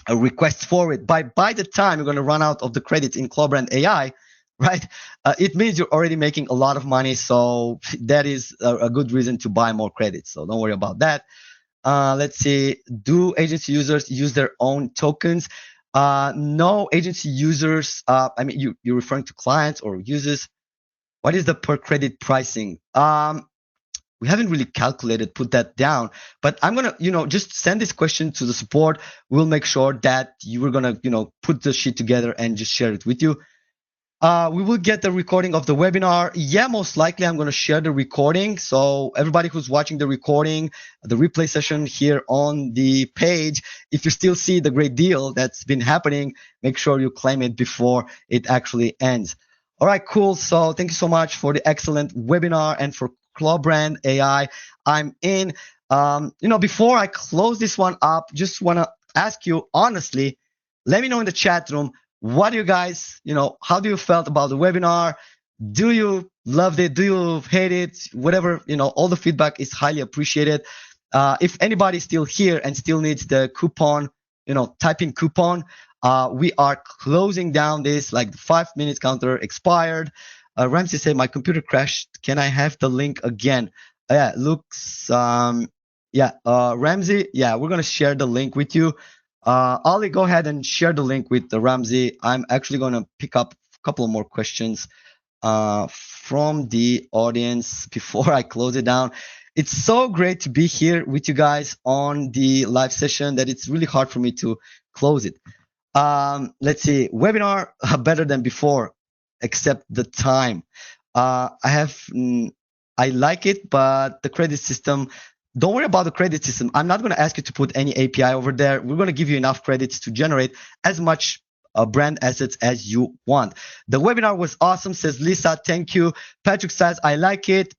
a request for it. By the time you're going to run out of the credits in ClawBrand AI, right? It means you're already making a lot of money. So that is a good reason to buy more credits. So don't worry about that. Let's see. Do agency users use their own tokens? No, agency users. You're referring to clients or users. What is the per credit pricing? We haven't really put that down, but I'm going to, just send this question to the support. We'll make sure that you are going to, put the sheet together and just share it with you. We will get the recording of the webinar. Yeah, most likely I'm going to share the recording. So everybody who's watching the recording, the replay session here on the page, if you still see the great deal that's been happening, make sure you claim it before it actually ends. All right, cool. So thank you so much for the excellent webinar and for ClawBrand AI. I'm in. Before I close this one up, just want to ask you honestly, let me know in the chat room, what do you guys, how do you felt about the webinar? Do you loved it? Do you hate it? Whatever, all the feedback is highly appreciated. If anybody's still here and still needs the coupon, type in coupon. We are closing down this, like the 5 minutes counter expired. Ramsey said, my computer crashed. Can I have the link again? Yeah, looks, Ramsey, yeah, we're going to share the link with you. Ali, go ahead and share the link with Ramsey. I'm actually going to pick up a couple of more questions from the audience before I close it down. It's so great to be here with you guys on the live session that it's really hard for me to close it. Let's see, webinar better than before, except the time. I like it, but the credit system, don't worry about the credit system. I'm not going to ask you to put any API over there. We're going to give you enough credits to generate as much brand assets as you want. The webinar was awesome, says Lisa. Thank you. Patrick says, I like it.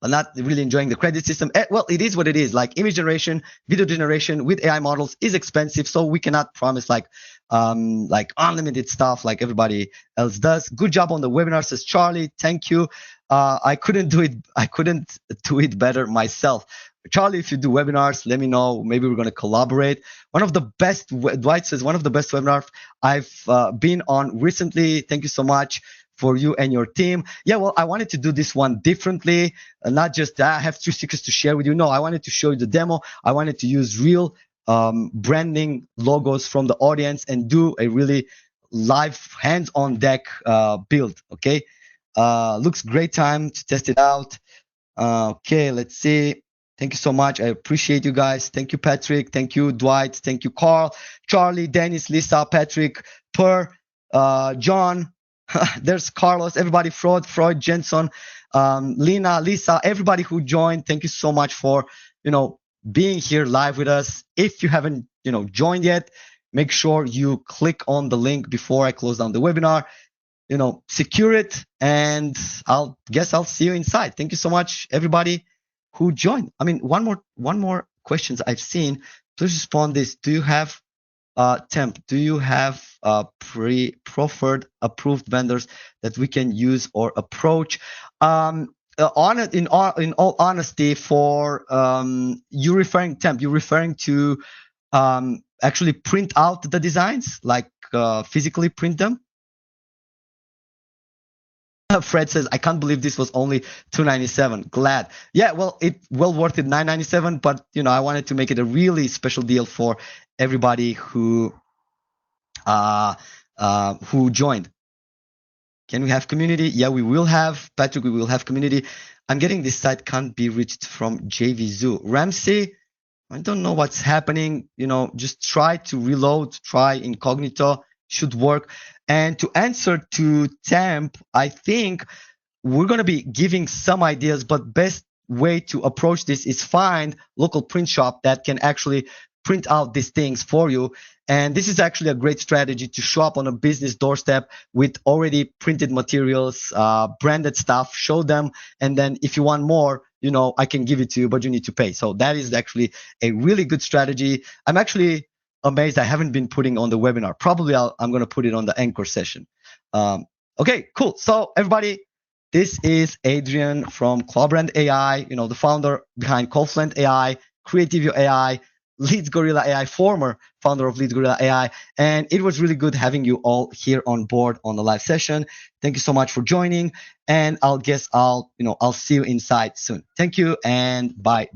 I'm not really enjoying the credit system. Well, it is what it is. Like image generation, video generation with AI models is expensive, so we cannot promise like unlimited stuff like everybody else does. Good job on the webinar, says Charlie. Thank you. I couldn't do it better myself. Charlie, if you do webinars, let me know. Maybe we're going to collaborate. One of the best, Dwight says, one of the best webinars I've been on recently. Thank you so much for you and your team. Yeah, well, I wanted to do this one differently, not just I have 2 secrets to share with you. No, I wanted to show you the demo. I wanted to use real branding logos from the audience and do a really live hands-on deck build. Okay, looks great. Time to test it out. Okay, let's see. Thank you so much. I appreciate you guys. Thank you, Patrick. Thank you, Dwight. Thank you, Carl, Charlie, Dennis, Lisa, Patrick, John. There's Carlos, everybody, Freud, Jensen, Lena, Lisa, everybody who joined. Thank you so much for, being here live with us. If you haven't, joined yet, make sure you click on the link before I close down the webinar. Secure it, and I'll see you inside. Thank you so much, everybody who joined. I mean, one more questions I've seen. Please respond this. Do you have Temp, do you have preferred approved vendors that we can use or approach? In all honesty, for you referring Temp, you're referring to actually print out the designs, like physically print them? Fred says, I can't believe this was only $297. Glad. Yeah, well, worth it, $997, but I wanted to make it a really special deal for everybody who joined. Can we have community? Yeah, we will have. Patrick, we will have community. I'm getting this site can't be reached from JVZoo. Ramsey, I don't know what's happening. Just try to reload, try incognito, should work. And to answer to Temp, I think we're going to be giving some ideas, but best way to approach this is find local print shop that can actually print out these things for you. And this is actually a great strategy to show up on a business doorstep with already printed materials, branded stuff, show them. And then if you want more, I can give it to you, but you need to pay. So that is actually a really good strategy. I'm actually amazed I haven't been putting on the webinar. Probably I'm going to put it on the anchor session. Okay, cool. So everybody, this is Adrian from ClawBrand AI, the founder behind Confluent AI, Creativio AI, Leads Gorilla AI, former founder of Leads Gorilla AI. And it was really good having you all here on board on the live session. Thank you so much for joining. And I'll see you inside soon. Thank you and bye.